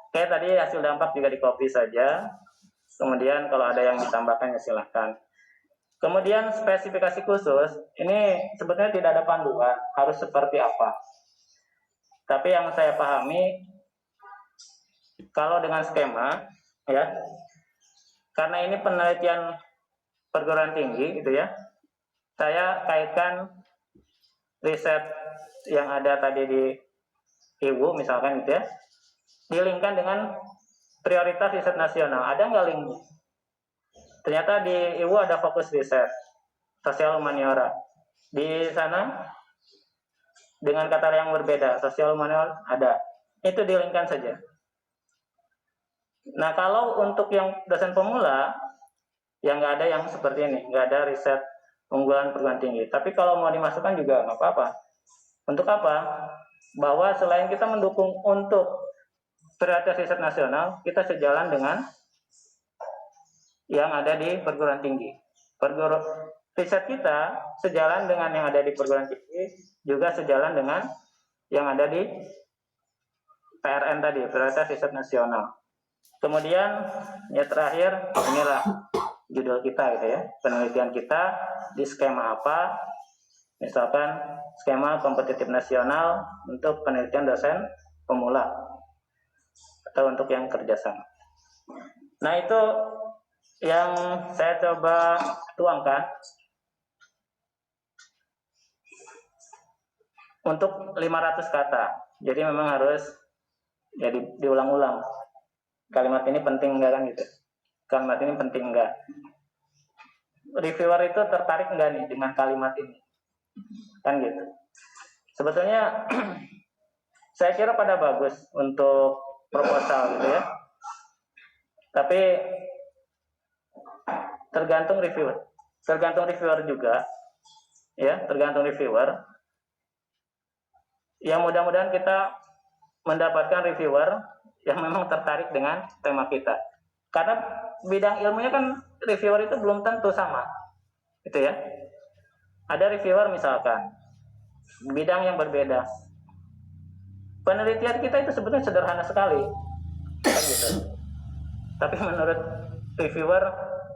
Oke, tadi hasil dampak juga di copy saja. Kemudian kalau ada yang ditambahkan ya silahkan. Kemudian spesifikasi khusus, ini sebetulnya tidak ada panduan harus seperti apa. Tapi yang saya pahami, kalau dengan skema, ya, karena ini penelitian perguruan tinggi, gitu ya, saya kaitkan riset yang ada tadi di IWU misalkan gitu ya, dilingkan dengan prioritas riset nasional. Ada nggak linknya? Ternyata di IWU ada fokus riset sosial humaniora. Di sana dengan kata yang berbeda, sosial humaniora ada. Itu dilingkan saja. Nah, kalau untuk yang dosen pemula, yang nggak ada yang seperti ini, nggak ada riset unggulan perguruan tinggi. Tapi kalau mau dimasukkan juga nggak apa-apa. Untuk apa? Bahwa selain kita mendukung untuk prioritas riset nasional, kita sejalan dengan yang ada di perguruan tinggi. Riset kita sejalan dengan yang ada di perguruan tinggi, juga sejalan dengan yang ada di PRN tadi, prioritas riset nasional. Kemudian ya terakhir, inilah judul kita gitu ya, penelitian kita di skema apa, misalkan skema kompetitif nasional untuk penelitian dosen pemula atau untuk yang kerjasama. Nah, itu yang saya coba tuangkan untuk 500 kata. Jadi memang harus ya diulang-ulang. Kalimat ini penting enggak kan gitu. Kalimat ini penting enggak. Reviewer itu tertarik enggak nih dengan kalimat ini? Kan gitu. Sebetulnya saya kira pada bagus untuk proposal gitu ya. Tapi tergantung reviewer juga ya, tergantung reviewer. Yang mudah-mudahan kita mendapatkan reviewer yang memang tertarik dengan tema kita. Karena bidang ilmunya kan reviewer itu belum tentu sama. Gitu ya. Ada reviewer misalkan bidang yang berbeda. Penelitian kita itu sebetulnya sederhana sekali. Kan gitu. Tapi menurut reviewer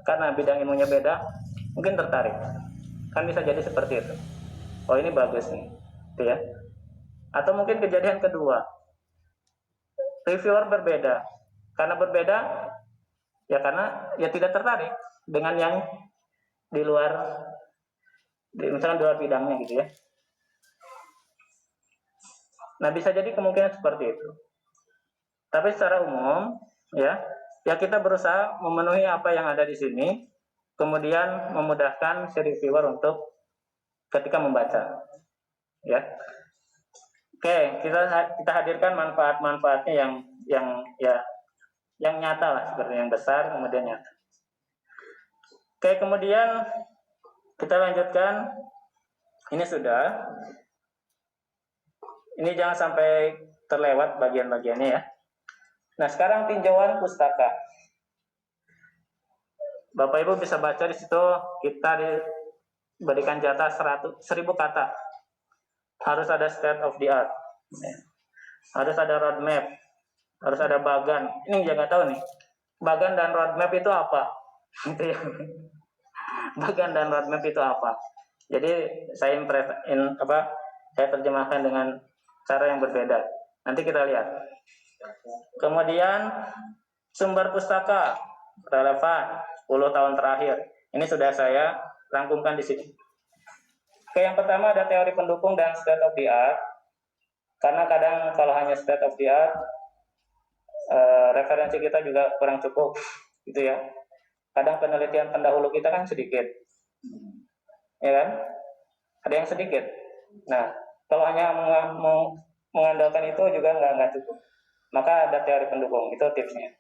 karena bidang ilmunya beda, mungkin tertarik. Kan bisa jadi seperti itu. Oh, ini bagus nih. Gitu ya. Atau mungkin kejadian kedua. Reviewer berbeda. Karena berbeda, ya karena ya tidak tertarik dengan yang di luar, misalkan di luar bidangnya gitu ya. Nah, bisa jadi kemungkinan seperti itu. Tapi secara umum, ya kita berusaha memenuhi apa yang ada di sini, kemudian memudahkan si reviewer untuk ketika membaca. Ya. Oke, kita hadirkan manfaat-manfaatnya yang nyata lah, seperti yang besar kemudian nyata. Oke, kemudian kita lanjutkan. Ini sudah. Ini jangan sampai terlewat bagian-bagiannya ya. Nah, sekarang tinjauan pustaka. Bapak Ibu bisa baca di situ, kita diberikan jatah 1000 kata. Harus ada state of the art. Harus ada roadmap. Harus ada bagan. Ini yang nggak tahu nih. Bagan dan roadmap itu apa? Gitu ya. Bagan dan roadmap itu apa? Jadi saya terjemahkan dengan cara yang berbeda. Nanti kita lihat. Kemudian sumber pustaka relevan 10 tahun terakhir. Ini sudah saya rangkumkan di sini. Oke, yang pertama ada teori pendukung dan state of the art. Karena kadang kalau hanya state of the art, referensi kita juga kurang cukup, gitu ya. Kadang penelitian pendahulu kita kan sedikit, ya kan? Ada yang sedikit. Nah, kalau hanya mengandalkan itu juga nggak cukup. Maka ada teori pendukung, itu tipsnya.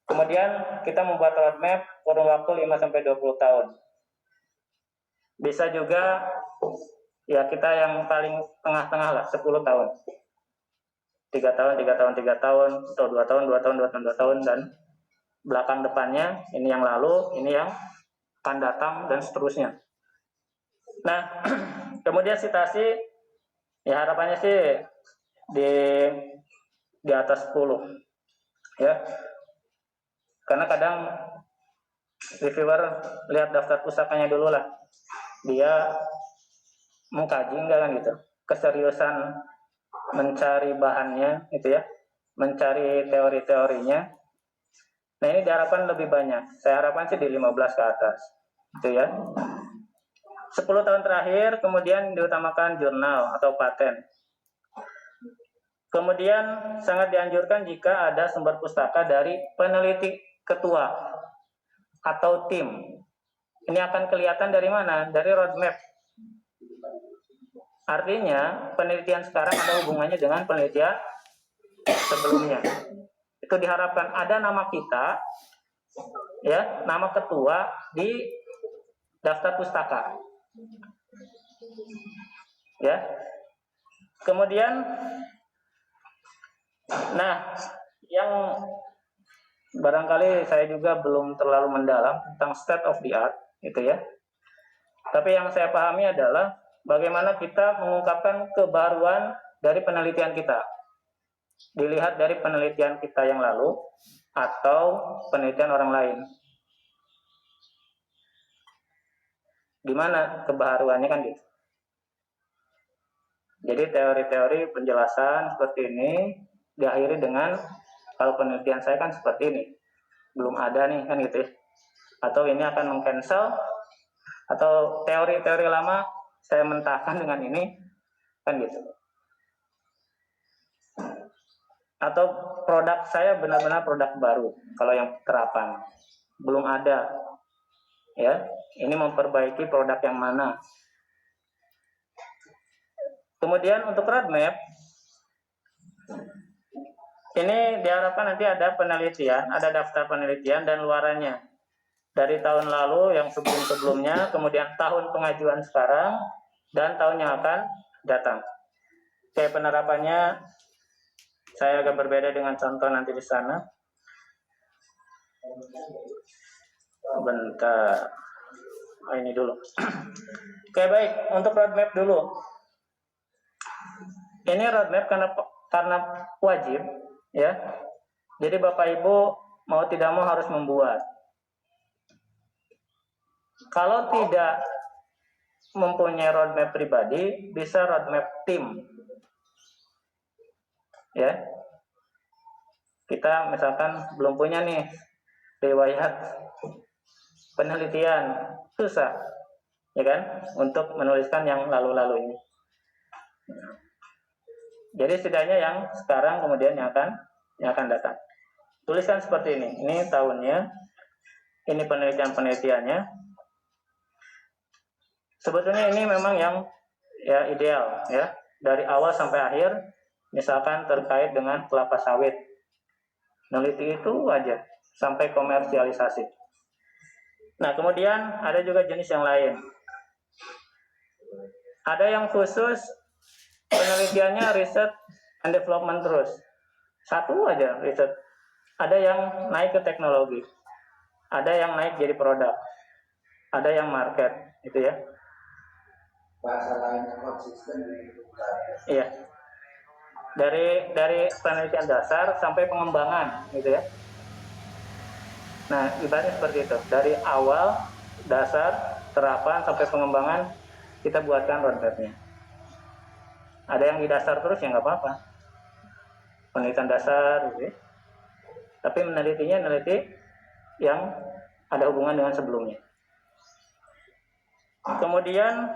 Kemudian kita membuat roadmap kurun waktu 5-20 tahun. Bisa juga ya kita yang paling tengah-tengah lah, 10 tahun. 3 tahun, 3 tahun, 3 tahun, atau 2 tahun, 2 tahun, 2 tahun, 2 tahun, dan belakang depannya, ini yang lalu, ini yang akan datang, dan seterusnya. Nah, kemudian citasi, ya harapannya sih di atas 10. Ya. Karena kadang reviewer lihat daftar pustakanya dulu lah. Dia mengkaji enggak kan gitu. Keseriusan mencari bahannya gitu ya. Mencari teori-teorinya. Nah, ini diharapkan lebih banyak. Saya harapkan sih di 15 ke atas. Gitu ya. 10 tahun terakhir kemudian diutamakan jurnal atau paten. Kemudian sangat dianjurkan jika ada sumber pustaka dari peneliti ketua atau tim. Ini akan kelihatan dari mana? Dari roadmap. Artinya penelitian sekarang ada hubungannya dengan penelitian sebelumnya. Itu diharapkan ada nama kita, ya, nama ketua di daftar pustaka. Ya. Kemudian, nah, yang barangkali saya juga belum terlalu mendalam tentang state of the art, gitu ya. Tapi yang saya pahami adalah bagaimana kita mengungkapkan kebaruan dari penelitian kita. Dilihat dari penelitian kita yang lalu atau penelitian orang lain. Gimana kebaruannya kan gitu. Jadi teori-teori penjelasan seperti ini diakhiri dengan kalau penelitian saya kan seperti ini. Belum ada nih kan gitu ya. Atau ini akan meng-cancel atau teori-teori lama saya mentahkan dengan ini kan gitu. Atau produk saya benar-benar produk baru kalau yang terapan belum ada ya, ini memperbaiki produk yang mana. Kemudian untuk roadmap ini diharapkan nanti ada penelitian, ada daftar penelitian dan luarannya dari tahun lalu yang sebelum-sebelumnya, kemudian tahun pengajuan sekarang dan tahun yang akan datang. Kayak penerapannya saya agak berbeda dengan contoh nanti di sana. Bentar. Ini dulu. Oke, baik. Untuk roadmap dulu. Ini roadmap karena wajib, ya. Jadi Bapak Ibu mau tidak mau harus membuat. Kalau tidak mempunyai roadmap pribadi, bisa roadmap tim. Ya, kita misalkan belum punya nih riwayat penelitian, susah, ya kan, untuk menuliskan yang lalu-lalu ini. Jadi setidaknya yang sekarang kemudian yang akan datang. Tuliskan seperti ini tahunnya, ini penelitiannya. Sebetulnya ini memang yang ya ideal ya, dari awal sampai akhir. Misalkan terkait dengan kelapa sawit, neliti itu aja sampai komersialisasi. Nah, kemudian ada juga jenis yang lain. Ada yang khusus penelitiannya riset and development terus. Satu aja riset. Ada yang naik ke teknologi. Ada yang naik jadi produk. Ada yang market, gitu ya. Bahasa lainnya konsisten. Iya. Dari penelitian dasar sampai pengembangan gitu ya. Nah, ibaratnya seperti itu. Dari awal dasar terapan sampai pengembangan kita buatkan roadmapnya. Ada yang di dasar terus ya nggak apa-apa. Penelitian dasar gitu ya. Tapi menelitinya yang ada hubungan dengan sebelumnya. Kemudian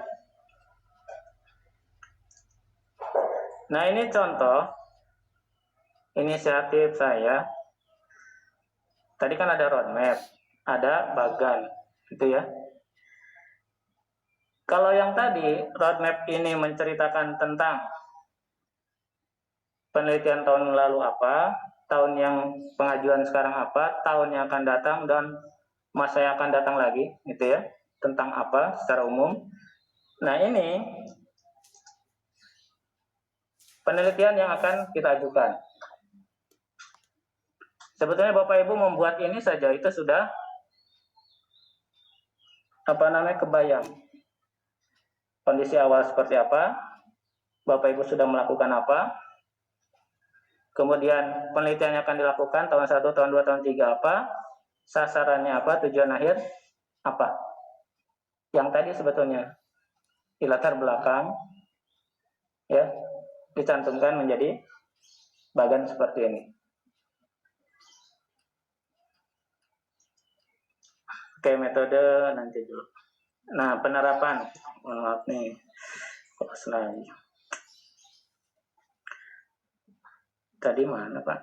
nah, ini contoh inisiatif saya. Tadi kan ada roadmap, ada bagan, gitu ya. Kalau yang tadi roadmap ini menceritakan tentang penelitian tahun lalu apa, tahun yang pengajuan sekarang apa, tahun yang akan datang dan masa yang akan datang lagi, gitu ya, tentang apa secara umum. Nah, ini penelitian yang akan kita ajukan. Sebetulnya Bapak Ibu membuat ini saja itu sudah kebayang. Kondisi awal seperti apa? Bapak Ibu sudah melakukan apa? Kemudian penelitian yang akan dilakukan tahun 1, tahun 2, tahun 3 apa? sasarannya apa, tujuan akhir apa. Yang tadi sebetulnya di latar belakang ya dicantumkan menjadi bagan seperti ini. Oke, metode nanti dulu. Nah, penerapan. Maaf nih. Fokus lagi. Tadi mana, Pak?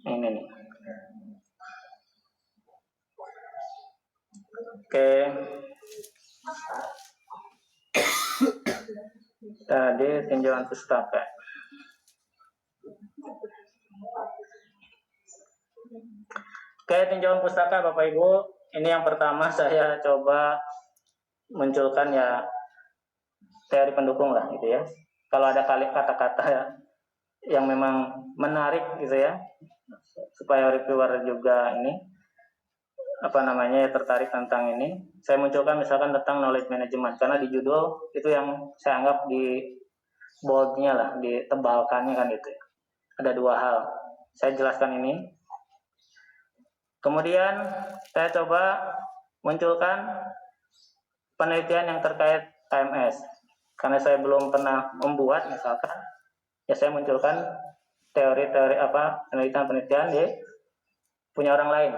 Ini nih. Oke. Tadi tinjauan pustaka. Oke, tinjauan pustaka Bapak Ibu. Ini yang pertama saya coba munculkan ya teori pendukung lah gitu ya. Kalau ada kata-kata yang memang menarik gitu ya, supaya reviewer juga ini tertarik tentang ini, saya munculkan misalkan tentang knowledge management, karena di judul itu yang saya anggap di boldnya lah, ditebalkannya kan itu. Ada dua hal, saya jelaskan ini. Kemudian saya coba munculkan penelitian yang terkait KMS, karena saya belum pernah membuat misalkan, ya saya munculkan teori-teori penelitian di punya orang lain.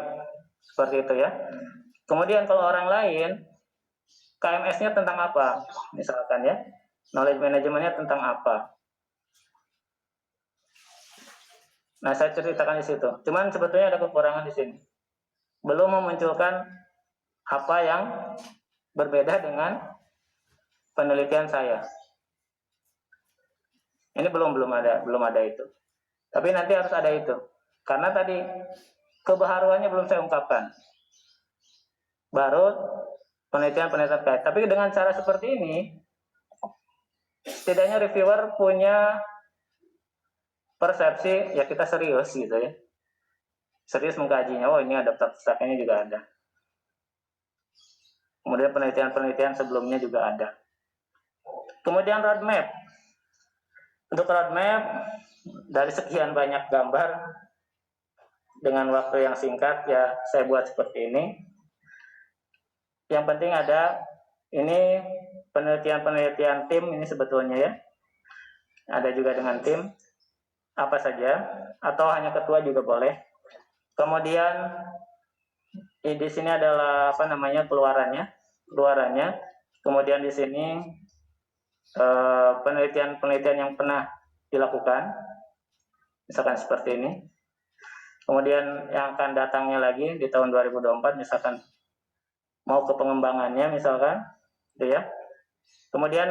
Seperti itu ya. Kemudian kalau orang lain, KMS-nya tentang apa? Misalkan ya, knowledge management-nya tentang apa? Nah, saya ceritakan di situ. Cuman sebetulnya ada kekurangan di sini. Belum memunculkan apa yang berbeda dengan penelitian saya. Ini belum ada itu. Tapi nanti harus ada itu. Karena tadi kebaharuannya belum saya ungkapkan. Baru penelitian-penelitian terkait. Tapi dengan cara seperti ini, setidaknya reviewer punya persepsi, ya kita serius gitu ya. Serius mengkajinya, oh ini ada pustakanya juga ada. Kemudian penelitian-penelitian sebelumnya juga ada. Kemudian roadmap. Untuk roadmap, dari sekian banyak gambar, dengan waktu yang singkat ya saya buat seperti ini. Yang penting ada ini penelitian-penelitian tim ini sebetulnya ya. Ada juga dengan tim apa saja atau hanya ketua juga boleh. Kemudian di sini adalah keluarannya. Kemudian di sini penelitian-penelitian yang pernah dilakukan, misalkan seperti ini. Kemudian yang akan datangnya lagi di tahun 2024, misalkan mau ke pengembangannya misalkan, gitu ya. Kemudian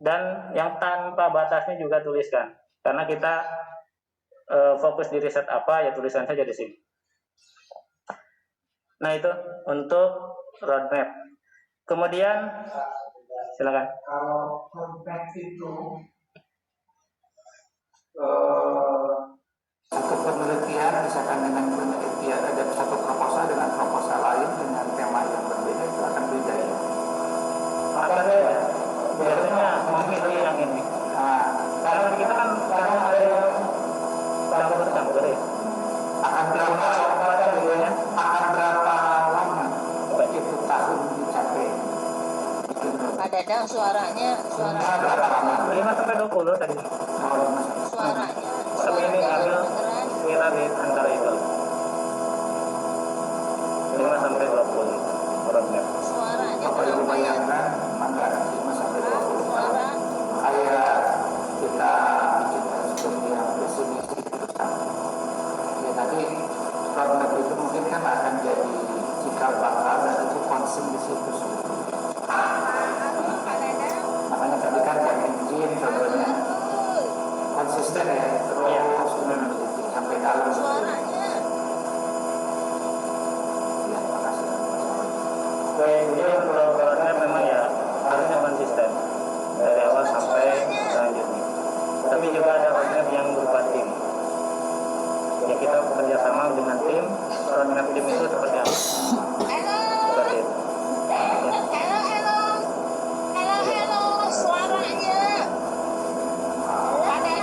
dan yang tanpa batasnya juga tuliskan, karena kita fokus di riset apa ya tulisan saja di sini. Nah itu untuk roadmap. Kemudian silakan. Kalau roadmap itu satu penelitian misalkan dengan penelitian ada satu proposal dengan proposal lain dengan tema yang berbeda itu akan beda ya. Akan beda. Biasanya memilih yang ini. Nah, karena kita kan sekarang ada yang campur ya. Akan berapa lama itu tahun dicapai? Ada dong suaranya 5-20 tadi. suaranya Tapi ini ambil kira di antara itu 5-20 roadmap. suaranya Apa yang membayangkan maka 5-20 suara kayak kita bikin seperti yang pesimis ya tapi roadmap itu mungkin kan akan jadi cikal bakal dan itu konsum di situ. Makanya tadi kan kayak engine contohnya konsisten ya terus sampai dalam. suaranya Ya, makasih. Jadi roadmap memang ya harusnya konsisten dari awal sampai selanjutnya. Tapi juga ada roadmap yang berupa tim. Ya kita bekerja sama dengan tim. Roadmap tim itu seperti apa? Seperti itu. halo suaranya ada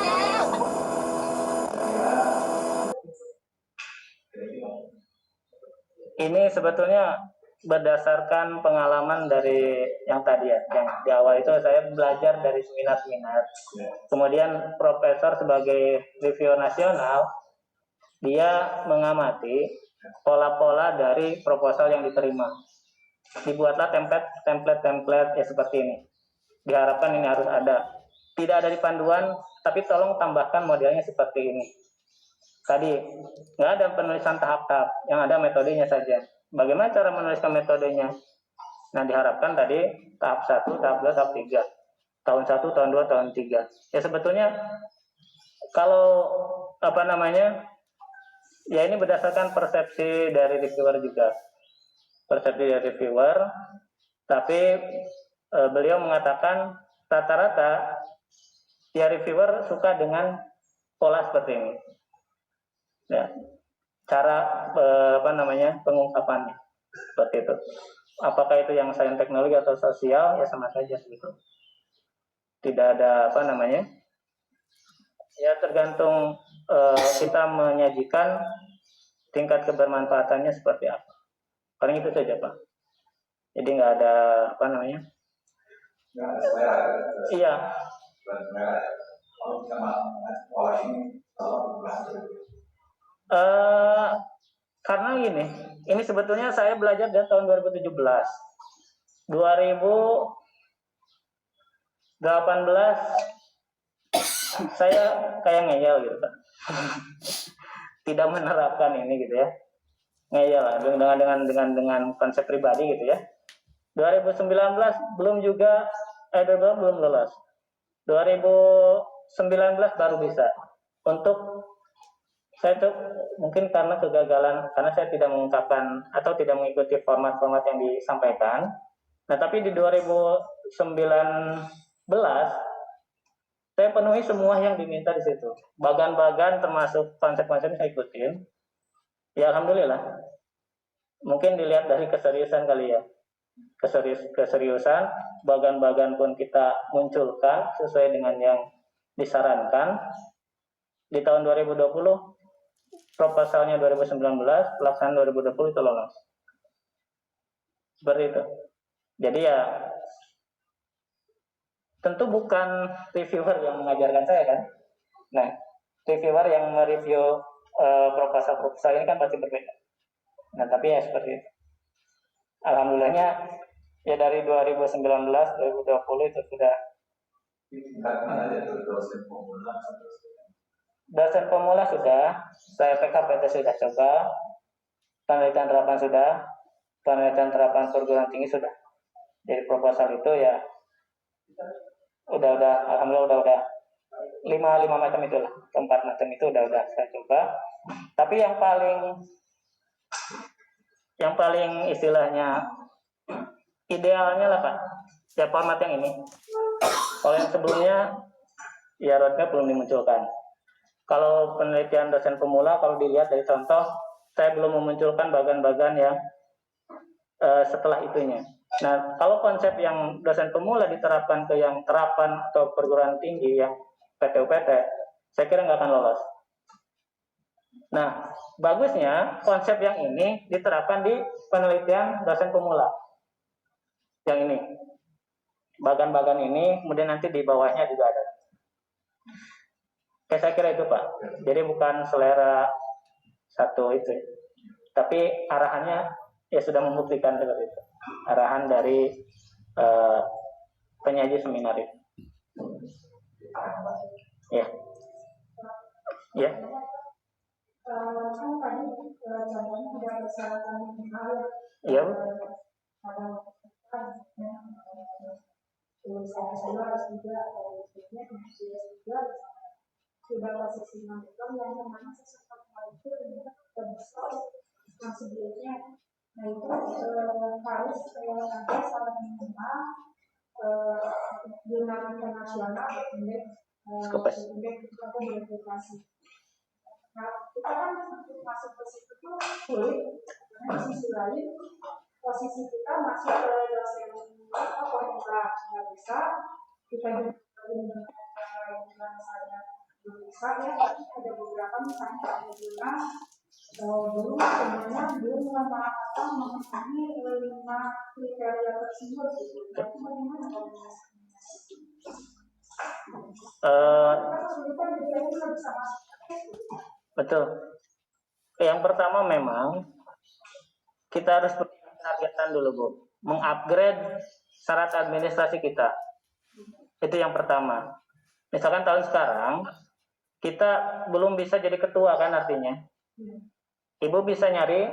ini sebetulnya berdasarkan pengalaman dari yang tadi ya, yang di awal itu saya belajar dari seminar-seminar. Kemudian profesor sebagai reviewer nasional, dia mengamati pola-pola dari proposal yang diterima. Dibuatlah template ya seperti ini. Diharapkan ini harus ada. Tidak ada di panduan, tapi tolong tambahkan modelnya seperti ini. Tadi nggak ada penulisan tahap-tahap, yang ada metodenya saja. Bagaimana cara menuliskan metodenya? Nah, diharapkan tadi tahap 1, tahap 2, tahap 3. Tahun 1, tahun 2, tahun 3. Ya sebetulnya kalau ya ini berdasarkan persepsi dari reviewer juga. Persepsi dari reviewer, tapi beliau mengatakan rata-rata ya reviewer suka dengan pola seperti ini. Ya, cara pengungkapannya seperti itu. Apakah itu yang sains teknologi atau sosial, ya sama saja gitu. Tidak ada ya tergantung kita menyajikan tingkat kebermanfaatannya seperti apa. Paling itu saja Pak. Jadi nggak ada iya. Karena ini sebetulnya saya belajar dari tahun 2017. 2018 saya kayak ngeyel gitu Pak. Tidak menerapkan ini gitu ya. Ngeyel lah dengan konsep pribadi gitu ya. 2019 belum juga belum lolos. 2019 baru bisa. Untuk saya tuh mungkin karena kegagalan, karena saya tidak mengungkapkan atau tidak mengikuti format-format yang disampaikan. Nah, tapi di 2019 saya penuhi semua yang diminta di situ. Bagan-bagan termasuk konsep-konsep saya ikutin. Ya alhamdulillah. Mungkin dilihat dari keseriusan kali ya. Keseriusan, bagan-bagan pun kita munculkan sesuai dengan yang disarankan. Di tahun 2020 proposalnya 2019, pelaksanaan 2020 itu lolos. Seperti itu. Jadi ya tentu bukan reviewer yang mengajarkan saya kan. Nah, reviewer yang mereview proposal ini kan pasti berbeda. Nah, tapi ya seperti itu. Alhamdulillahnya ya dari 2019, 2020 itu sudah. Dosen pemula sudah, saya PKPT sudah coba, penelitian terapan sudah, penelitian terapan perguruan tinggi sudah. Jadi proposal itu ya udah alhamdulillah udah 5 macam itulah, 4 macam itu udah saya coba. Tapi yang paling istilahnya idealnya lah Pak, ya format yang ini. Kalau yang sebelumnya ya roadmap belum dimunculkan. Kalau penelitian dosen pemula, kalau dilihat dari contoh, saya belum memunculkan bagan-bagan yang setelah itunya. Nah, kalau konsep yang dosen pemula diterapkan ke yang terapan atau perguruan tinggi yang PT-UPT, saya kira nggak akan lolos. Nah, bagusnya konsep yang ini diterapkan di penelitian dosen pemula. Yang ini. Bagan-bagan ini, kemudian nanti di bawahnya juga ada. Saya kira itu Pak. Jadi bukan selera satu itu. Tapi arahannya ya sudah membuktikan seperti itu. Arahan dari penyaji seminar itu. Ya. Ya. Kan tadi contohnya ada persyaratan minimal Iya. lulusan S2 S3 atau S3 sudah posisi non-diplom yang mana sesuatu itu terbesar yang sebelumnya. Nah itu harus ada salah minimal jurnal internasional indeks verifikasi. Nah, kita kan masuk ke situ tuh sulit, karena di sisi lain posisi kita masuk ke dosen formula nggak bisa, kita juga misalnya bisa ya, tapi ada beberapa misalnya ada bilang belum sebenarnya belum memanfaatkan memenuhi 5 kriteria tersebut gitu. Tapi bagaimana kalau kesulitan juga itu bisa masuk. Betul. Yang pertama memang kita harus targetan dulu Bu, mengupgrade syarat administrasi kita. Itu yang pertama. Misalkan tahun sekarang kita belum bisa jadi ketua kan artinya. Ibu bisa nyari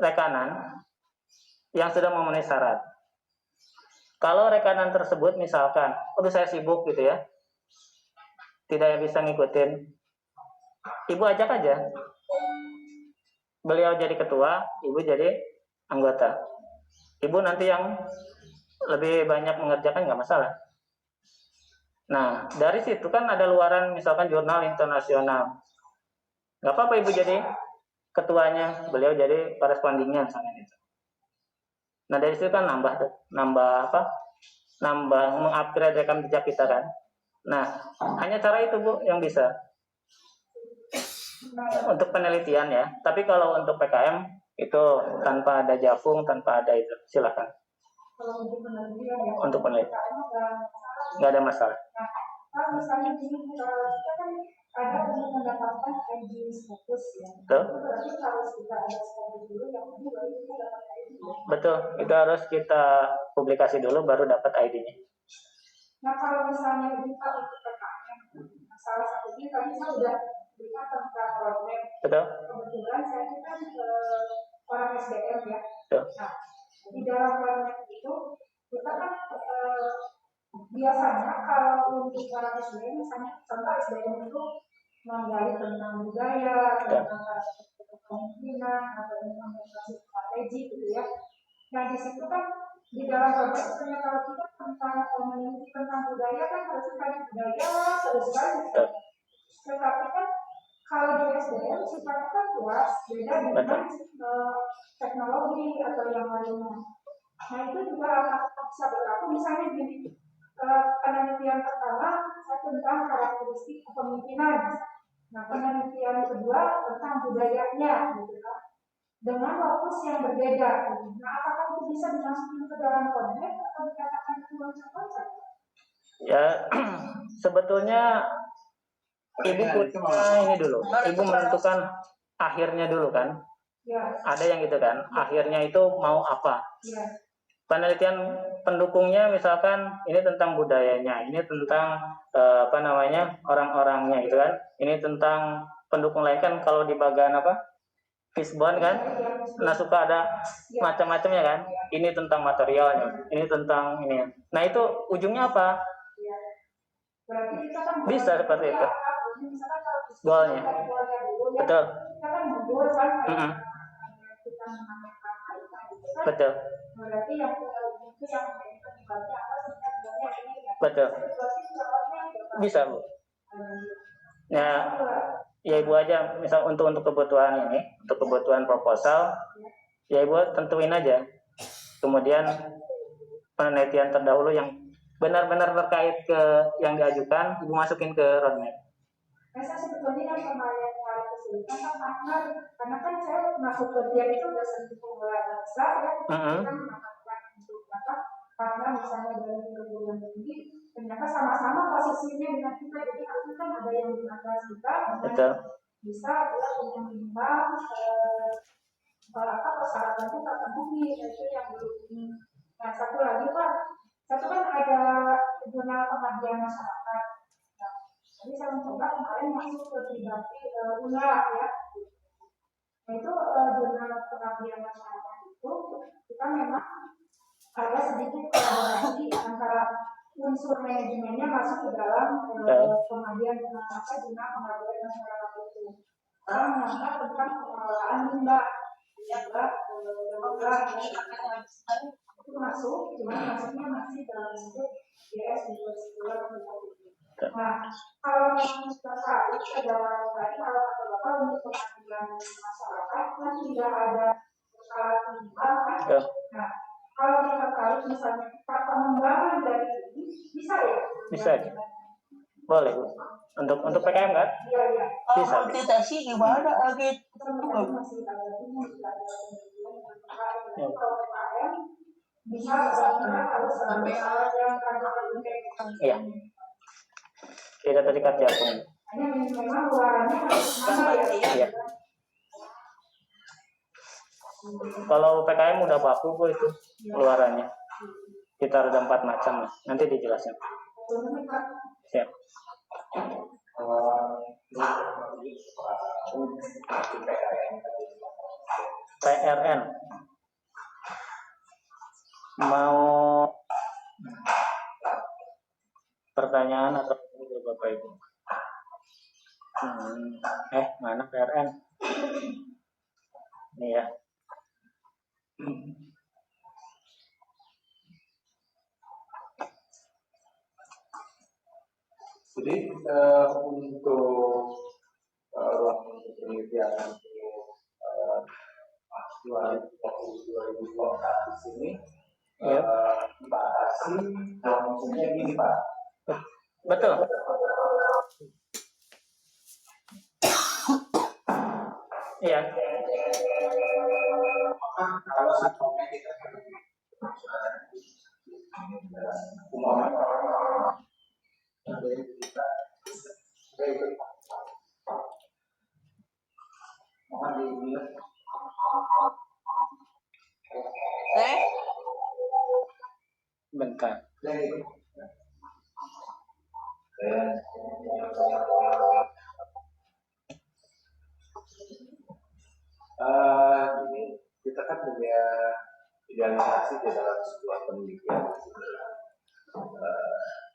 rekanan yang sudah memenuhi syarat. Kalau rekanan tersebut misalkan, aduh saya sibuk gitu ya, tidak bisa ngikutin, ibu ajak aja. Beliau jadi ketua, ibu jadi anggota. Ibu nanti yang lebih banyak mengerjakan nggak masalah. Nah, dari situ kan ada luaran misalkan jurnal internasional. Nggak apa-apa ibu jadi ketuanya, beliau jadi korespondingnya misalnya itu. Nah dari situ kan nambah mengupgrade rekam jejak kita kan. Nah hanya cara itu Bu yang bisa untuk penelitian ya. Tapi kalau untuk PKM itu tanpa ada Jafung, tanpa ada itu silakan. Kalau untuk penelitian ya. Untuk penelitian nggak ada masalah. Nah, kalau misalnya gini, kita kan ada untuk mendapatkan ID status ya. Betul. Berarti harus kita ada status dulu yang ini baru kita dapat ID. Betul, itu harus kita publikasi dulu baru dapat ID-nya. Nah kalau misalnya kita untuk PKM, salah satunya tadi saya sudah berikan tentang roadmap. Betul. Kebetulan saya kan orang SDM ya. Betul. Nah, di dalam roadmap itu kita kan biasanya kalau untuk orang SDM misalnya contoh SDM itu menggali tentang budaya, tentang kepemimpinan atau tentang strategi gitu ya. Nah di situ kan di dalam roadmap misalnya kalau kita tentang meneliti tentang budaya kan harus tentang budaya selesai. Tetapi kan kalau di SDM sifatnya kan luas, beda dengan teknologi atau yang lainnya. Nah itu juga akan bisa berlaku misalnya gini. Penelitian pertama saya tentang karakteristik kepemimpinan. Nah penelitian kedua tentang budayanya, gitu kan, dengan fokus yang berbeda. Nah apakah itu bisa dimasukkan ke dalam roadmap atau dikatakan itu loncat-loncat? Ya sebetulnya ibu punya ini dulu. Ibu menentukan akhirnya dulu kan. Ya. Ada yang gitu kan. Akhirnya itu mau apa? Ya. Penelitian pendukungnya misalkan ini tentang budayanya, ini tentang orang-orangnya gitu kan, ini tentang pendukung lain kan. Kalau di bagian Fishbone kan, nah suka ada macam-macamnya kan, ini tentang materialnya, ini tentang ini. Nah itu ujungnya apa? Bisa seperti itu goalnya. Betul. Betul. Berarti yang itu yang penyebabnya apa sebenarnya ini ya. Betul. Bisa Bu. Ya ibu aja misal untuk kebutuhan ini, untuk kebutuhan proposal, ya ibu tentuin aja. Kemudian penelitian terdahulu yang benar-benar terkait ke yang diajukan, ibu masukin ke roadmap. Saya sebetulnya kan kemarin kesulitan kan karena kan saya masuk kerja itu udah sentuh pengolahan besar ya. Kita mendapatkan untuk karena misalnya dari perguruan tinggi ternyata sama-sama posisinya dengan kita, jadi artinya kan ada yang di atas kita, bisa dia punya minimal persyaratan itu tak terpenuhi, itu yang belum ini. Nah satu lagi Pak, satu kan ada jurnal pengabdian masyarakat. Jadi saya mencoba kemarin masuk ke pribadi UNRWA ya. Nah itu jurnal pengabdian masyarakat itu kita memang ada sedikit kolaborasi antara unsur manajemennya masuk ke dalam pengabdian jurnal pengabdian masyarakat itu. Kita mengangkat tentang pengelolaan limbah, itu masuk, cuma masuknya masih dalam bentuk YS 2010. Nah, kalau yang terkait adalah tadi kalau kata Bapak untuk pengadilan masyarakat kan tidak ada skala limbah kan? Nah, kalau yang terkait misalnya pengembangan dari ini bisa ya? Bisa. Boleh Bu. Untuk PKM kan? Bisa. Kuantitasi gimana lagi? Ya. bisa harus sampai Iya. Tidak terikat jagung. hanya memang luarannya Iya. Kalau PKM udah baku Bu itu luarannya. Kita ada 4 macam. Nanti dijelasin. Siap. PRN. Mau pertanyaan atau Bapak Ibu? Mana PRN? Ini ya. Jadi untuk ruang penelitian mahasiswa 2024 di sini dibatasi maksudnya gini Pak. Betul. Iya. Kalau sebelumnya kita Bentar. Ini kita kan punya idealisasi di dalam sebuah penelitian.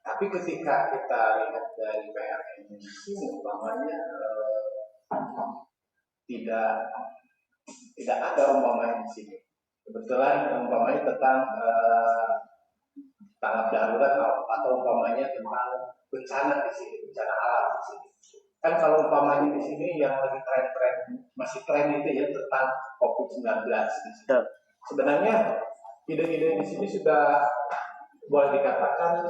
Tapi ketika kita lihat dari PRN di sini, umpamanya tidak ada umpamanya di sini. Kebetulan umpamanya tentang tanggap darurat atau umpamanya tentang bencana di sini, bencana alam di sini. Kan kalau umpamanya di sini yang lagi masih tren itu ya tentang COVID-19. Sebenarnya ide-ide di sini sudah boleh dikatakan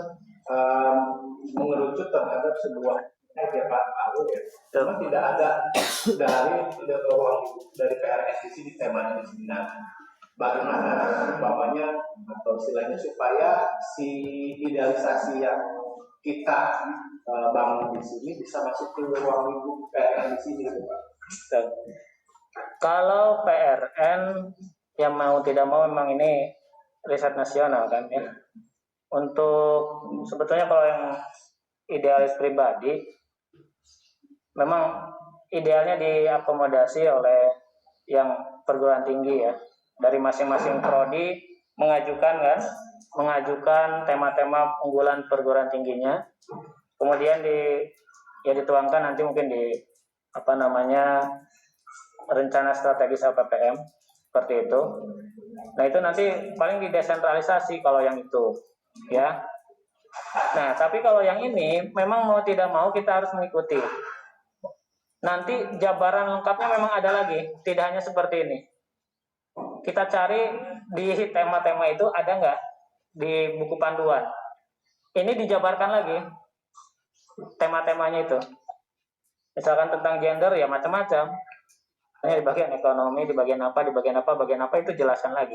mengerucut terhadap sebuah kajian baru ya. Cuma tidak ada dari PRS di sini temanya di sini. Nah, bagaimana umpamanya atau istilahnya supaya si idealisasi yang kita bangun di sini bisa masuk ke ruang lingkup PRN di sini, Pak. Kalau PRN yang mau tidak mau memang ini riset nasional kan ya. Untuk sebetulnya kalau yang idealis pribadi memang idealnya diakomodasi oleh yang perguruan tinggi ya. Dari masing-masing prodi mengajukan tema-tema unggulan perguruan tingginya. Kemudian dituangkan nanti mungkin di rencana strategis LPPM seperti itu. Nah itu nanti paling didesentralisasi kalau yang itu ya. Nah tapi kalau yang ini memang mau tidak mau kita harus mengikuti. Nanti jabaran lengkapnya memang ada lagi, tidak hanya seperti ini. Kita cari di tema-tema itu ada nggak di buku panduan. Ini dijabarkan lagi tema-temanya itu. Misalkan tentang gender ya macam-macam. Di bagian ekonomi, di bagian apa itu jelaskan lagi.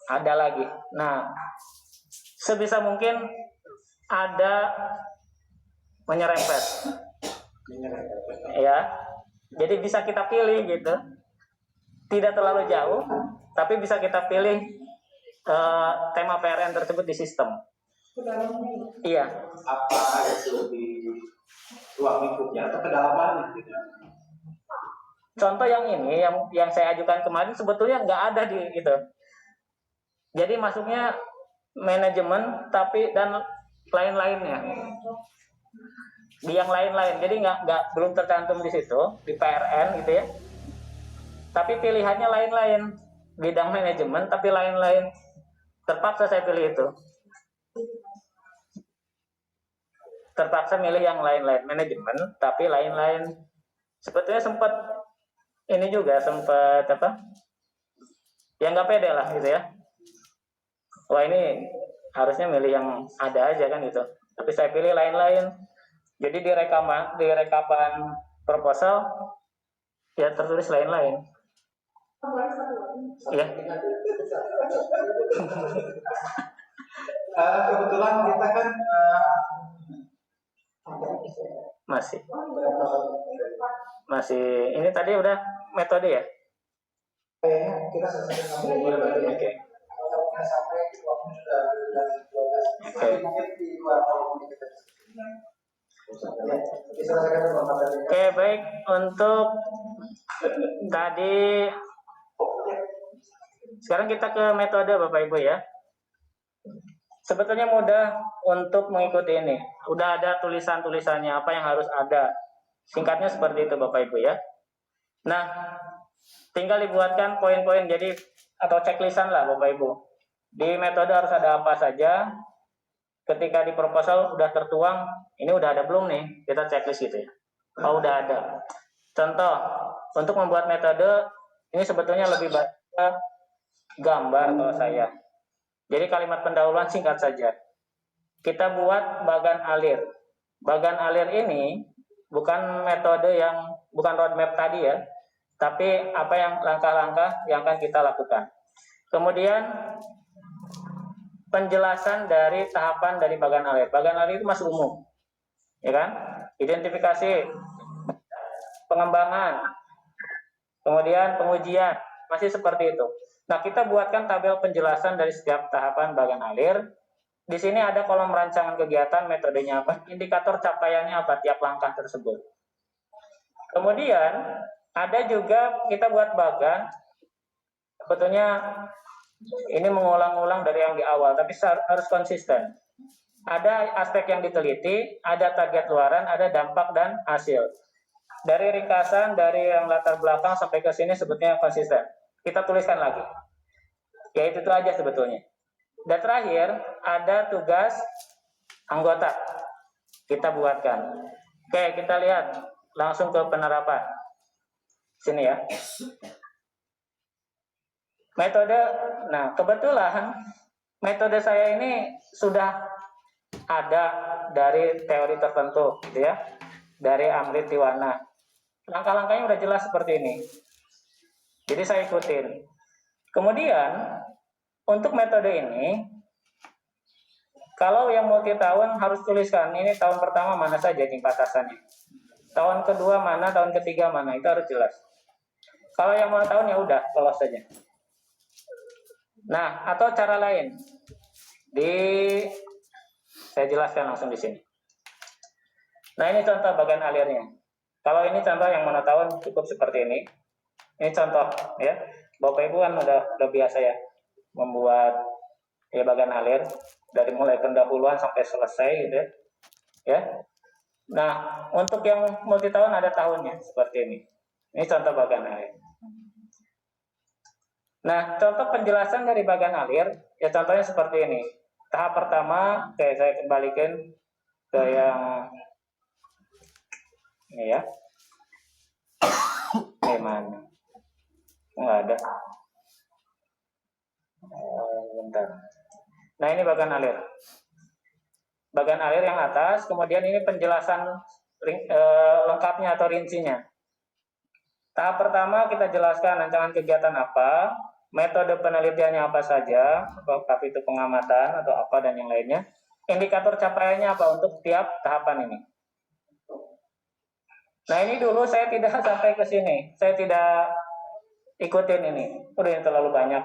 Ada lagi. Nah, sebisa mungkin ada menyerempet. Ya. Jadi bisa kita pilih gitu. Tidak terlalu jauh, tapi bisa kita pilih tema PRN tersebut di sistem. Iya. Apa itu di ruang lingkupnya atau kedalamannya? Contoh yang ini, yang saya ajukan kemarin sebetulnya nggak ada di itu. Jadi masuknya manajemen, dan lain-lainnya. Di yang lain-lain, jadi belum tercantum di situ di PRN gitu ya. Tapi pilihannya lain-lain, bidang manajemen, tapi lain-lain. Terpaksa saya pilih itu. Terpaksa milih yang lain-lain, manajemen, tapi lain-lain. Sebetulnya sempat yang nggak pede lah gitu ya. Wah ini harusnya milih yang ada aja kan gitu. Tapi saya pilih lain-lain. Jadi di rekapan proposal ya tertulis lain-lain. Boleh satu lagi. Ya. Kebetulan kita kan masih ini tadi udah metode ya. kayaknya kita selesai sampai Oke. sampai waktu sudah dari 12. Oke. Mungkin di luar waktu kita. Diselesaikan dulu materi. Oke, baik. Untuk tadi sekarang kita ke metode Bapak Ibu ya. Sebetulnya mudah untuk mengikuti ini. Udah ada tulisan-tulisannya apa yang harus ada. Singkatnya seperti itu Bapak Ibu ya. Nah, tinggal dibuatkan poin-poin jadi atau checklistan lah Bapak Ibu. Di metode harus ada apa saja. Ketika di proposal udah tertuang, ini udah ada belum nih? Kita checklist gitu ya. Oh, udah ada. Contoh, untuk membuat metode ini sebetulnya lebih banyak gambar kalau saya. Jadi kalimat pendahuluan singkat saja. Kita buat bagan alir. Bagan alir ini bukan metode yang bukan roadmap tadi ya, tapi apa yang langkah-langkah yang akan kita lakukan. Kemudian penjelasan dari tahapan dari bagan alir. Bagan alir itu masih umum, ya kan? Identifikasi, pengembangan, kemudian pengujian, masih seperti itu. Nah, kita buatkan tabel penjelasan dari setiap tahapan bagan alir. Di sini ada kolom rancangan kegiatan, metodenya apa, indikator capaiannya apa, tiap langkah tersebut. Kemudian ada juga kita buat bagan, sebetulnya ini mengulang-ulang dari yang di awal, tapi harus konsisten. Ada aspek yang diteliti, ada target luaran, ada dampak dan hasil. Dari ringkasan, dari yang latar belakang sampai ke sini sebetulnya konsisten. Kita tuliskan lagi. Ya itu aja sebetulnya. Dan terakhir, ada tugas anggota. Kita buatkan. Oke, kita lihat langsung ke penerapan. Sini ya. Metode, nah kebetulan metode saya ini sudah ada dari teori tertentu, gitu ya, dari Amrit Tiwana. Langkah-langkahnya udah jelas seperti ini. Jadi saya ikutin. Kemudian untuk metode ini, kalau yang multi tahun harus tuliskan ini tahun pertama mana saja nih batasannya. Tahun kedua mana, tahun ketiga mana, itu harus jelas. Kalau yang mau tahun ya udah lolos saja. Nah, atau cara lain. Saya jelaskan langsung di sini. Nah, ini contoh bagian alirnya. Kalau ini contoh yang mana tahun cukup seperti ini. Ini contoh ya. Bapak Ibu kan udah biasa ya membuat ya bagan alir dari mulai pendahuluan sampai selesai gitu ya. Nah, untuk yang multi tahun ada tahunnya seperti ini. Ini contoh bagan alir. Nah, contoh penjelasan dari bagan alir ya contohnya seperti ini. Tahap pertama, saya kembalikan ke yang ini ya. Ini mana? Nggak ada. Bentar. Nah, ini bagan alir. Bagan alir yang atas, kemudian ini penjelasan lengkapnya atau rincinya. Tahap pertama kita jelaskan rancangan kegiatan apa, metode penelitiannya apa saja, apakah itu pengamatan atau apa dan yang lainnya. Indikator capaiannya apa untuk tiap tahapan ini. Nah, ini dulu saya tidak sampai ke sini. Saya tidak ikutin ini. Udah yang terlalu banyak.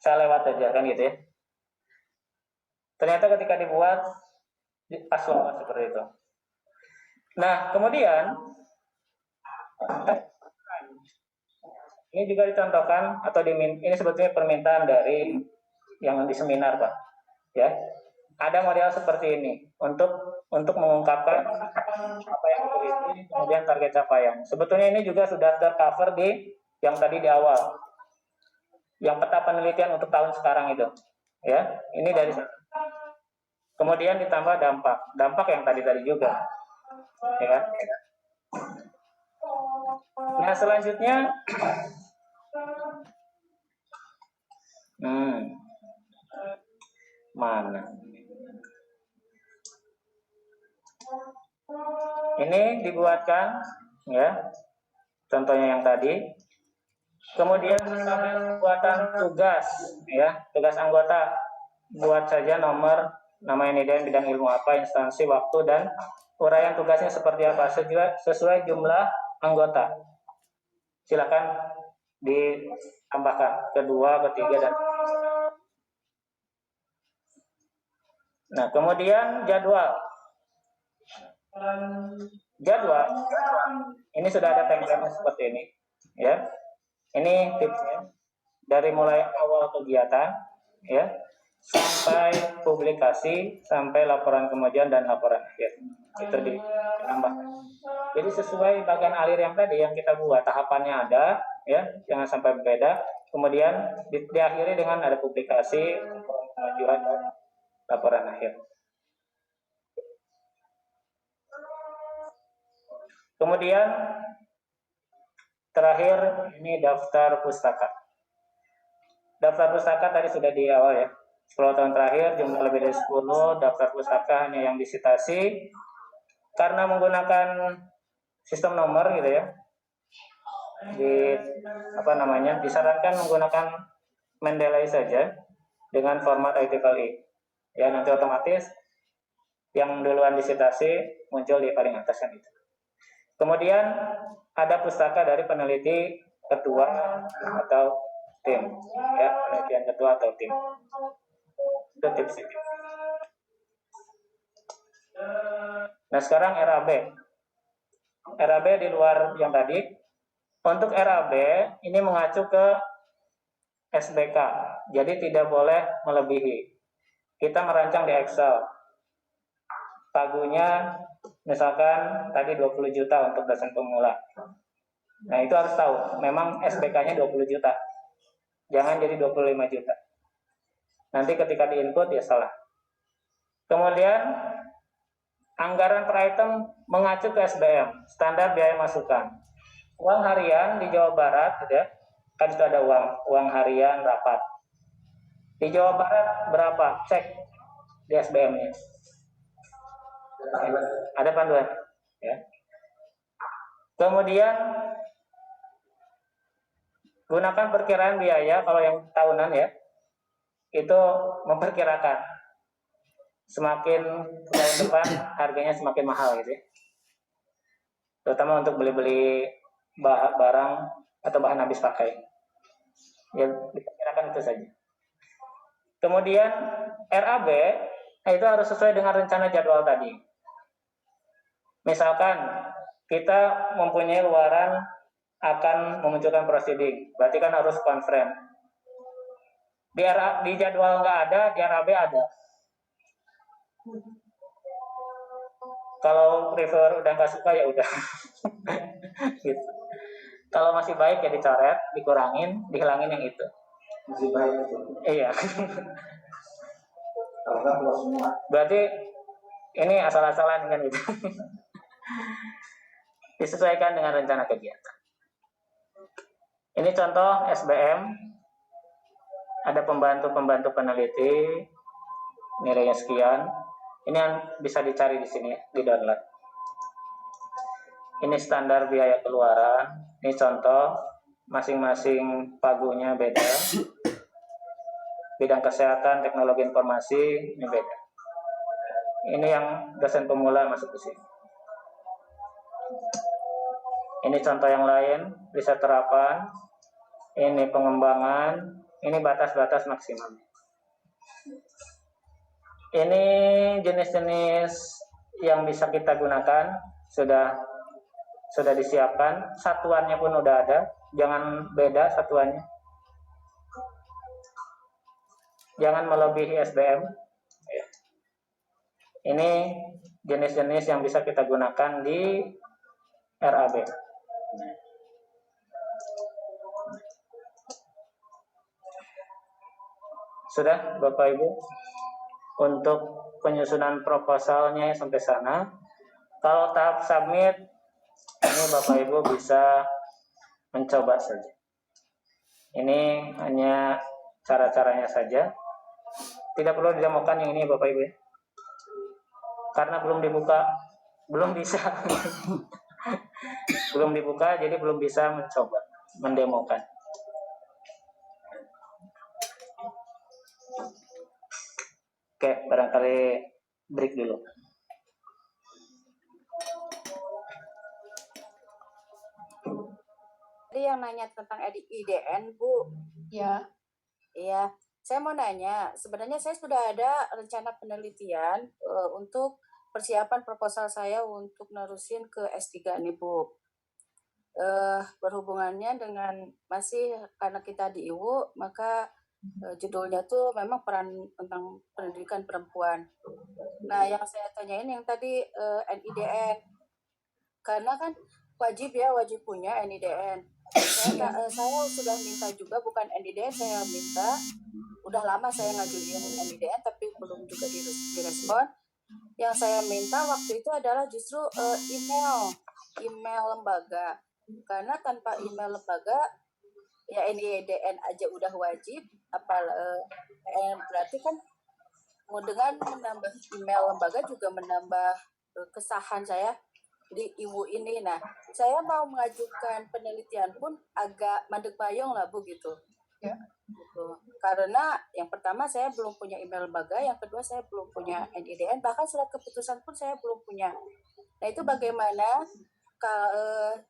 Saya lewat aja kan gitu ya. Ternyata ketika dibuat pas banget seperti itu. Nah, kemudian ini juga dicontohkan atau ini sebetulnya permintaan dari yang di seminar, Pak. Ya. Ada model seperti ini untuk mengungkapkan apa yang diteliti, kemudian target capaian. Sebetulnya ini juga sudah tercover di yang tadi di awal. Yang peta penelitian untuk tahun sekarang itu. Ya, ini dari kemudian ditambah dampak yang tadi juga, ya. Nah, selanjutnya, mana? Ini dibuatkan, ya, contohnya yang tadi. Kemudian pembuatan tugas, ya, tugas anggota. Buat saja nomor, nama NIDN, bidang ilmu apa, instansi, waktu, dan uraian tugasnya seperti apa sesuai jumlah anggota. Silakan ditambahkan kedua, ketiga, dan nah, kemudian jadwal. Jadwal ini sudah ada template seperti ini, ya. Ini tipsnya dari mulai awal kegiatan, ya, sampai publikasi, sampai laporan kemajuan dan laporan akhir. Itu ditambah. Jadi sesuai bagian alir yang tadi yang kita buat, tahapannya ada, ya, jangan sampai berbeda. Kemudian diakhiri dengan ada publikasi, laporan kemajuan dan laporan akhir. Kemudian terakhir ini daftar pustaka. Daftar pustaka tadi sudah di awal, ya. 10 tahun terakhir jumlah lebih dari 10, daftar pustaka hanya yang disitasi karena menggunakan sistem nomor, gitu ya. Disarankan menggunakan Mendeley saja dengan format ITVLI. Ya, nanti otomatis yang duluan disitasi muncul di paling atas kan itu. Kemudian ada pustaka dari peneliti ketua atau tim, ya, penelitian ketua atau tim. Itu tips ini. Nah, sekarang RAB. RAB di luar yang tadi. Untuk RAB ini mengacu ke SBK, jadi tidak boleh melebihi. Kita merancang di Excel. Pagunya misalkan tadi 20 juta untuk dosen pemula. Nah, itu harus tahu, memang SBK-nya 20 juta. Jangan jadi 25 juta. Nanti ketika di-input ya salah. Kemudian anggaran per item mengacu ke SBM, standar biaya masukan. Uang harian di Jawa Barat, gitu ya, kan itu ada uang harian rapat. Di Jawa Barat berapa? Cek di SBM-nya. Ada panduan, ya. Kemudian gunakan perkiraan biaya kalau yang tahunan, ya, itu memperkirakan semakin tahun depan harganya semakin mahal, gitu ya. Terutama untuk beli-beli barang atau bahan habis pakai, ya, diperkirakan itu saja. Kemudian RAB itu harus sesuai dengan rencana jadwal tadi. Misalkan kita mempunyai luaran akan memunculkan proceeding, berarti kan harus conference. Di jadwal nggak ada, di RAB ada. Kalau reviewer udah nggak suka ya udah. Gitu. Kalau masih baik ya dicoret, dikurangin, dihilangin yang itu. Masih baik itu. Iya. Kalau nggak keluar semua. Berarti ini asal-asalan kan gitu. Disesuaikan dengan rencana kegiatan. Ini contoh SBM. Ada pembantu peneliti, nilainya sekian. Ini yang bisa dicari di sini, di download. Ini standar biaya keluaran. Ini contoh, masing-masing pagunya beda. Bidang kesehatan, teknologi informasi, ini beda. Ini yang dosen pemula masuk ke sini. Ini contoh yang lain, riset terapan. Ini pengembangan, ini batas-batas maksimal. Ini jenis-jenis yang bisa kita gunakan sudah disiapkan, satuannya pun udah ada, jangan beda satuannya. Jangan melebihi SBM. Ini jenis-jenis yang bisa kita gunakan di RAB. Sudah Bapak Ibu, untuk penyusunan proposalnya sampai sana. Kalau tahap submit, ini Bapak Ibu bisa mencoba saja. Ini hanya cara-caranya saja. Tidak perlu didemokan yang ini Bapak Ibu ya. Karena belum dibuka belum bisa. Belum dibuka, jadi belum bisa mencoba mendemokan. Oke, barangkali break dulu. Tadi yang nanya tentang IDN, Bu. Ya. Iya, saya mau nanya, sebenarnya saya sudah ada rencana penelitian untuk persiapan proposal saya untuk nerusin ke S3 nih, Bu. Berhubungannya dengan masih karena kita di IWU, maka judulnya tuh memang peran tentang pendidikan perempuan. Nah, yang saya tanyain yang tadi NIDN, karena kan wajib punya NIDN. Saya sudah minta juga, bukan NIDN, saya minta, udah lama saya ngajuin NIDN tapi belum juga direspon. Yang saya minta waktu itu adalah justru email lembaga, karena tanpa email lembaga ya NIDN aja udah wajib, berarti kan dengan menambah email lembaga juga menambah kesahan saya di IWU ini. Nah, saya mau mengajukan penelitian pun agak mandek payung lah, Bu, gitu. Ya. Gitu. Karena yang pertama saya belum punya email lembaga, yang kedua saya belum punya NIDN, bahkan surat keputusan pun saya belum punya. Nah, itu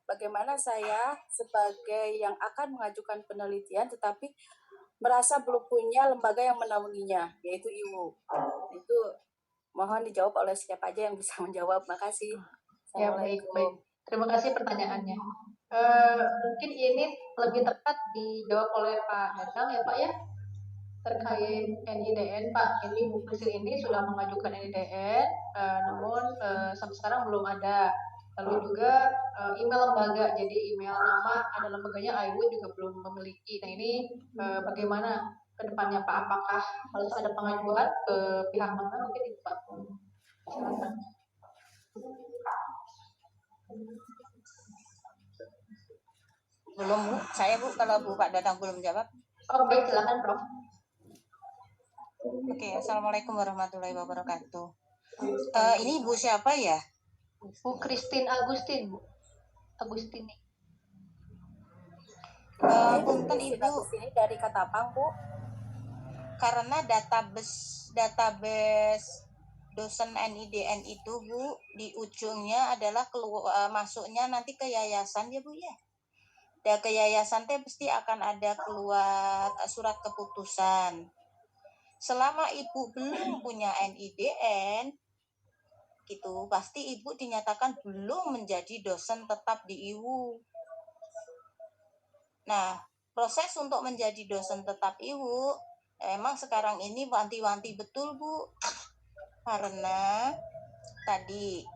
bagaimana saya sebagai yang akan mengajukan penelitian tetapi merasa belum punya lembaga yang menaunginya, yaitu IWU. Itu mohon dijawab oleh siapa aja yang bisa menjawab. Makasih. Ya, baik. Terima kasih pertanyaannya. Mungkin ini lebih tepat dijawab oleh Pak Dadang ya Pak ya, terkait NIDN Pak. Ini Bu Priscil ini sudah mengajukan NIDN, namun sampai sekarang belum ada. Lalu juga email lembaga, jadi email nama ada lembaganya IWU juga belum memiliki. Nah ini bagaimana ke depannya Pak? Apakah harus ada pengajuan ke pihak mana? Mungkin itu Pak. Silakan. Belum, Bu. Saya, Bu, kalau Bu Pak Dadang belum jawab. Oh, baik, silakan, Prof. Oke, Assalamualaikum warahmatullahi wabarakatuh. Ini Ibu siapa ya? Bu Christine Agustin, Bu. Agustini. Punten Ibu, ini dari Katapang, Bu. Karena database dosen NIDN itu, Bu, di ujungnya adalah masuknya nanti ke yayasan ya, Bu ya. Dan ke yayasan teh pasti akan ada keluar surat keputusan. Selama Ibu belum punya NIDN, gitu, pasti Ibu dinyatakan belum menjadi dosen tetap di IWU. Nah, proses untuk menjadi dosen tetap IWU emang sekarang ini wanti-wanti betul, Bu. Karena tadi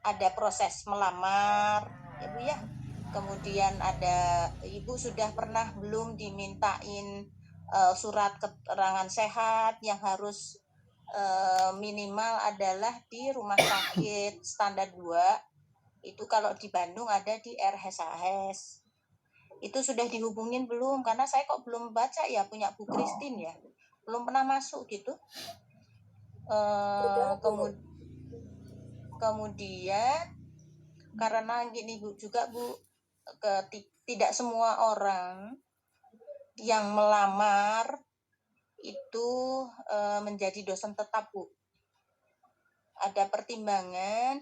ada proses melamar, ya Bu ya. Kemudian ada Ibu sudah pernah belum dimintain surat keterangan sehat yang harus minimal adalah di rumah sakit standar 2. Itu kalau di Bandung ada di RHSAS. Itu sudah dihubungin belum? Karena saya kok belum baca ya, punya Bu Christine ya. Belum pernah masuk gitu. Kemudian karena gini Bu juga Bu, tidak semua orang yang melamar itu menjadi dosen tetap, Bu. Ada pertimbangan,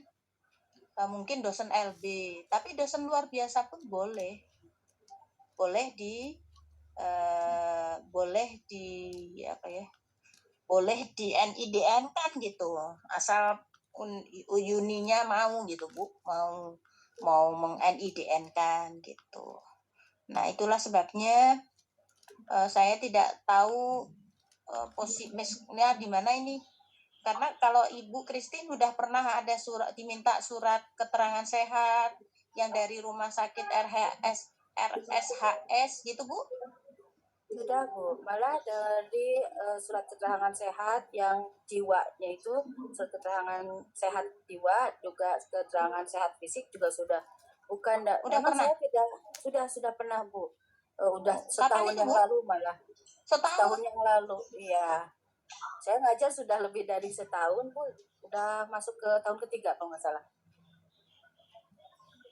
mungkin dosen LB, tapi dosen luar biasa pun boleh di NIDN kan gitu, asal uninya mau gitu Bu, mau meng-NIDN kan gitu. Nah itulah sebabnya saya tidak tahu posisinya di mana ini, karena kalau Ibu Christine sudah pernah ada diminta surat keterangan sehat yang dari rumah sakit RSHS gitu Bu? Sudah, Bu. Malah dari surat keterangan sehat yang jiwanya itu, surat keterangan sehat jiwa, juga keterangan sehat fisik juga sudah. Bukan, udah pernah? Saya sudah pernah, Bu. Udah setahun yang lalu malah. Setahun yang lalu, iya. Saya ngajar sudah lebih dari setahun, Bu. Udah masuk ke tahun ketiga kalau nggak salah.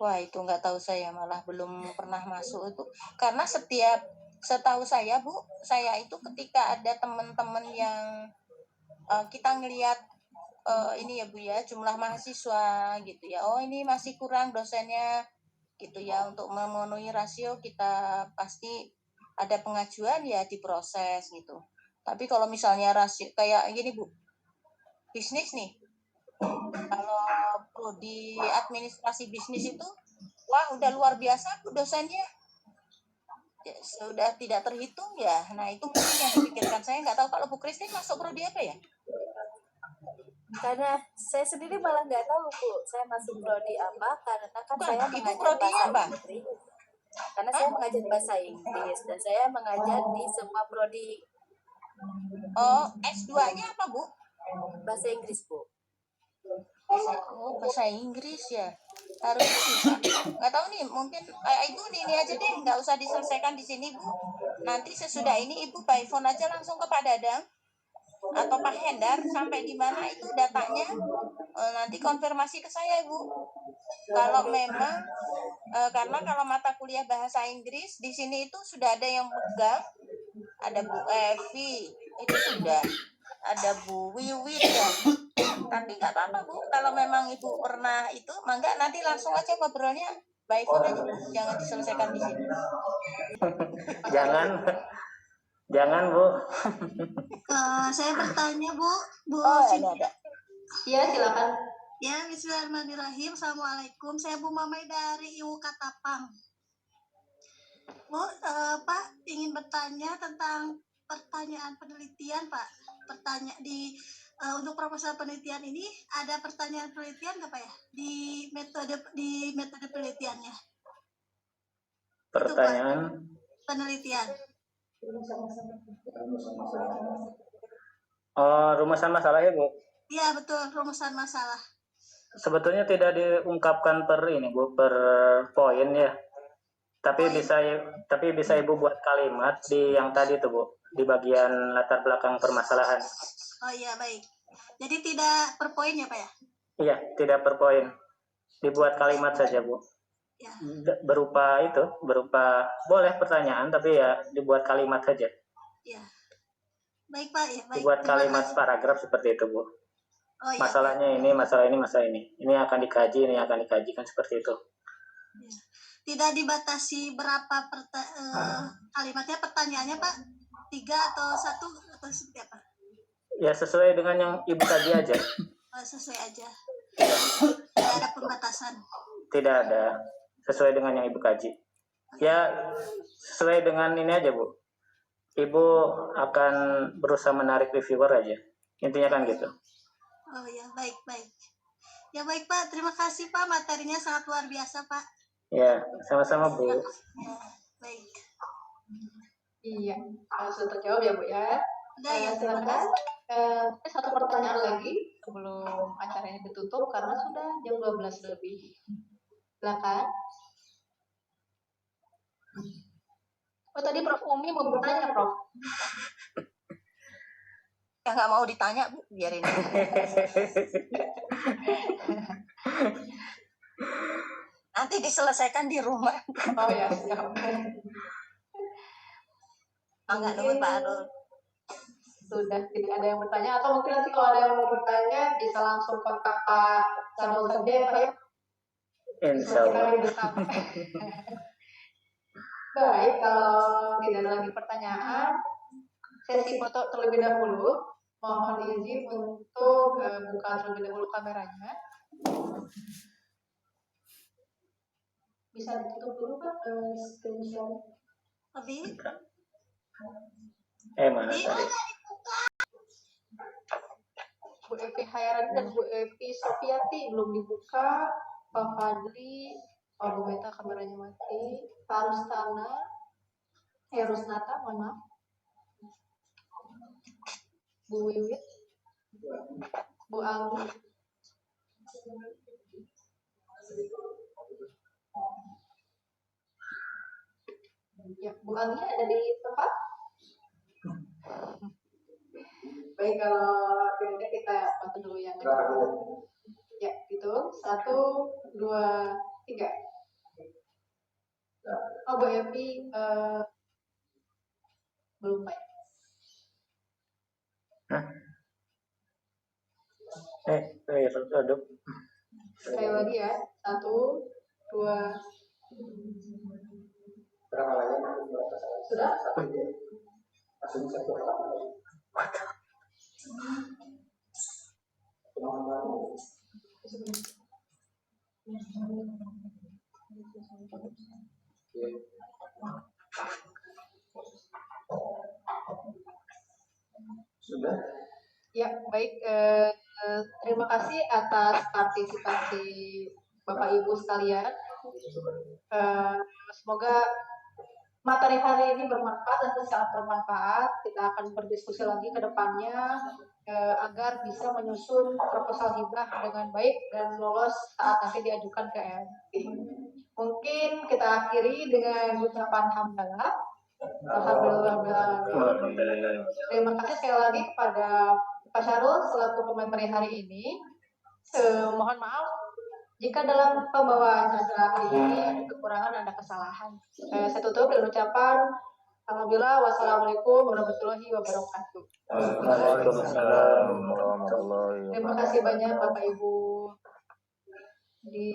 Wah, itu nggak tahu saya, malah belum pernah masuk itu. Karena setahu saya, Bu, saya itu ketika ada teman-teman yang kita ngelihat ini ya Bu ya, jumlah mahasiswa gitu ya. Oh, ini masih kurang dosennya gitu ya. Untuk memenuhi rasio kita pasti ada pengajuan ya diproses gitu. Tapi kalau misalnya rasio kayak gini Bu, bisnis nih. Kalau prodi administrasi bisnis itu, wah udah luar biasa Bu dosennya. Ya, sudah tidak terhitung ya. Nah, itu mungkin yang dipikirkan. Saya nggak tahu kalau Bu Christine masuk prodi apa ya? Karena saya sendiri malah nggak tahu, Bu, saya masuk prodi apa, karena kan Bukan, saya Ibu mengajar prodi bahasa apa? Inggris. Karena saya mengajar bahasa Inggris dan saya mengajar di semua prodi Oh, S2-nya apa, Bu? bahasa Inggris, Bu. Bahasa Inggris ya. Harusnya bisa. Nggak tahu nih, mungkin Ibu ini aja deh, nggak usah diselesaikan di sini, Bu. Nanti sesudah ini Ibu by phone aja langsung ke Pak Dadang atau Pak Hendar sampai di mana itu datanya. Nanti konfirmasi ke saya, Bu. Kalau memang karena kalau mata kuliah bahasa Inggris di sini itu sudah ada yang pegang, ada Bu Evi, itu sudah ada Bu Wiwit ya. Tapi nggak apa-apa Bu, kalau memang Ibu pernah itu, mangga nanti langsung aja ngobrolnya by phone aja Bu, jangan diselesaikan di sini. Jangan Bu. Saya bertanya Bu Oh, ini ada. Iya, silakan. Ya, bismillahirrahmanirrahim. Assalamualaikum. Saya Bu Mamai dari Iwu Katapang. Bu, Pak ingin bertanya tentang pertanyaan penelitian, Pak. Untuk proposal penelitian ini ada pertanyaan penelitian nggak Pak ya? Di metode penelitiannya. Pertanyaan Itu, Pak, penelitian. rumusan masalahnya Bu. Iya, betul, rumusan masalah. Sebetulnya tidak diungkapkan per ini Bu, per poin ya. Tapi bisa Ibu buat kalimat di yang tadi tuh Bu, di bagian latar belakang permasalahan. Oh iya, baik. Jadi tidak per poin ya Pak ya? Iya, tidak per poin. Dibuat kalimat saja Bu. Ya. Berupa boleh pertanyaan tapi ya dibuat kalimat saja. Ya. Baik Pak, ya baik. Dibuat Terima kalimat kasih. paragraf seperti itu Bu. Oh, iya, Masalahnya Pak. ini, masalah ini, masalah ini. Ini akan dikaji, ini akan dikaji, kan seperti itu. Ya. Tidak dibatasi berapa kalimatnya, pertanyaannya Pak? 3 atau 1 atau seperti apa? Ya sesuai dengan yang Ibu kaji aja. Sesuai aja. Tidak ada pembatasan. Tidak ada. Sesuai dengan yang Ibu kaji. Ya sesuai dengan ini aja Bu. Ibu akan berusaha menarik reviewer aja. Intinya kan gitu. Oh ya, baik. Ya baik Pak, terima kasih Pak, materinya sangat luar biasa Pak. Ya, sama-sama Bu. Ya, baik. Iya, sudah terjawab ya Bu ya. Udah ya, terima Silakan. kasih. Satu pertanyaan lagi sebelum acara ini ditutup karena sudah jam 12 lebih. Silakan. Oh, tadi Prof. Umi mau bertanya, Prof. Ya nggak mau ditanya Bu, biarin. Nanti diselesaikan di rumah. Oh ya, siap. Enggak dulu Pak Arul. Sudah tidak ada yang bertanya atau mungkin nanti kalau ada yang mau bertanya bisa langsung kontak Pak Sanul saja ya Pak ya. Insya Allah. Baik, kalau tidak ada lagi pertanyaan, sesi foto terlebih dahulu. Mohon izin untuk buka terlebih dahulu kameranya. Bisa ditutup dulu Pak screenshot. Abi? Mana tadi? Bu Evi Hayarani dan Bu Evi Sofiati belum dibuka. Pak Fadli, Pak Bu Meta kameranya mati. Pak Rustana, Rusnata, mohon maaf. Bu Wiwit, Bu Anggi. Ya, Bu Anggi ada di tempat? Baik, kalau tidak kita bantu dulu yang Berapa kedua. dulu? Ya, gitu. 1, 2, 3. Oh, Bu Evi belum baik. Aduh. Sekali lagi ya. 1, 2. Berapa lagi? Sudah? Satu ya. Langsung satu berapa lagi? Sudah? Ya, baik. Terima kasih atas partisipasi Bapak Ibu sekalian. Semoga materi hari ini bermanfaat dan sangat bermanfaat. Kita akan berdiskusi lagi ke depannya agar bisa menyusun proposal hibah dengan baik dan lolos saat nanti diajukan ke EMT. Mungkin kita akhiri dengan ucapan hamdalah. Alhamdulillah. Terima kasih sekali lagi kepada Pak Syarul selaku pemateri hari ini. Mohon maaf jika dalam pembawaan acara hari ini ada kekurangan, ada kesalahan. Saya tutup dengan ucapan alhamdulillah, wassalamualaikum warahmatullahi wabarakatuh. Waalaikumsalam warahmatullahi Terima kasih banyak Bapak Ibu. Di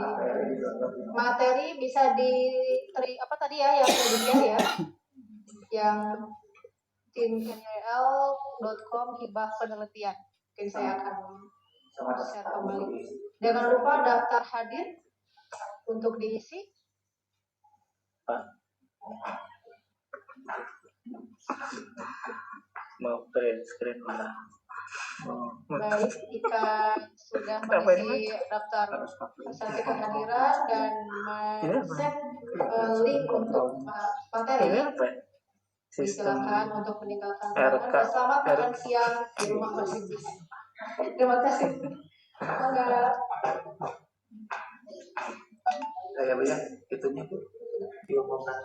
materi bisa apa tadi ya yang demikian ya, yang timknl.com hibah penelitian. Mungkin saya akan share kembali. Jangan lupa daftar hadir untuk diisi. Mau screen mana? Baik, jika sudah mengisi daftar peserta kehadiran dan men-save link untuk materi, silakan untuk meninggalkan ruangan. Dan selamat makan siang di rumah masing-masing. Terima kasih. Ya, itunya tuh diomongkan.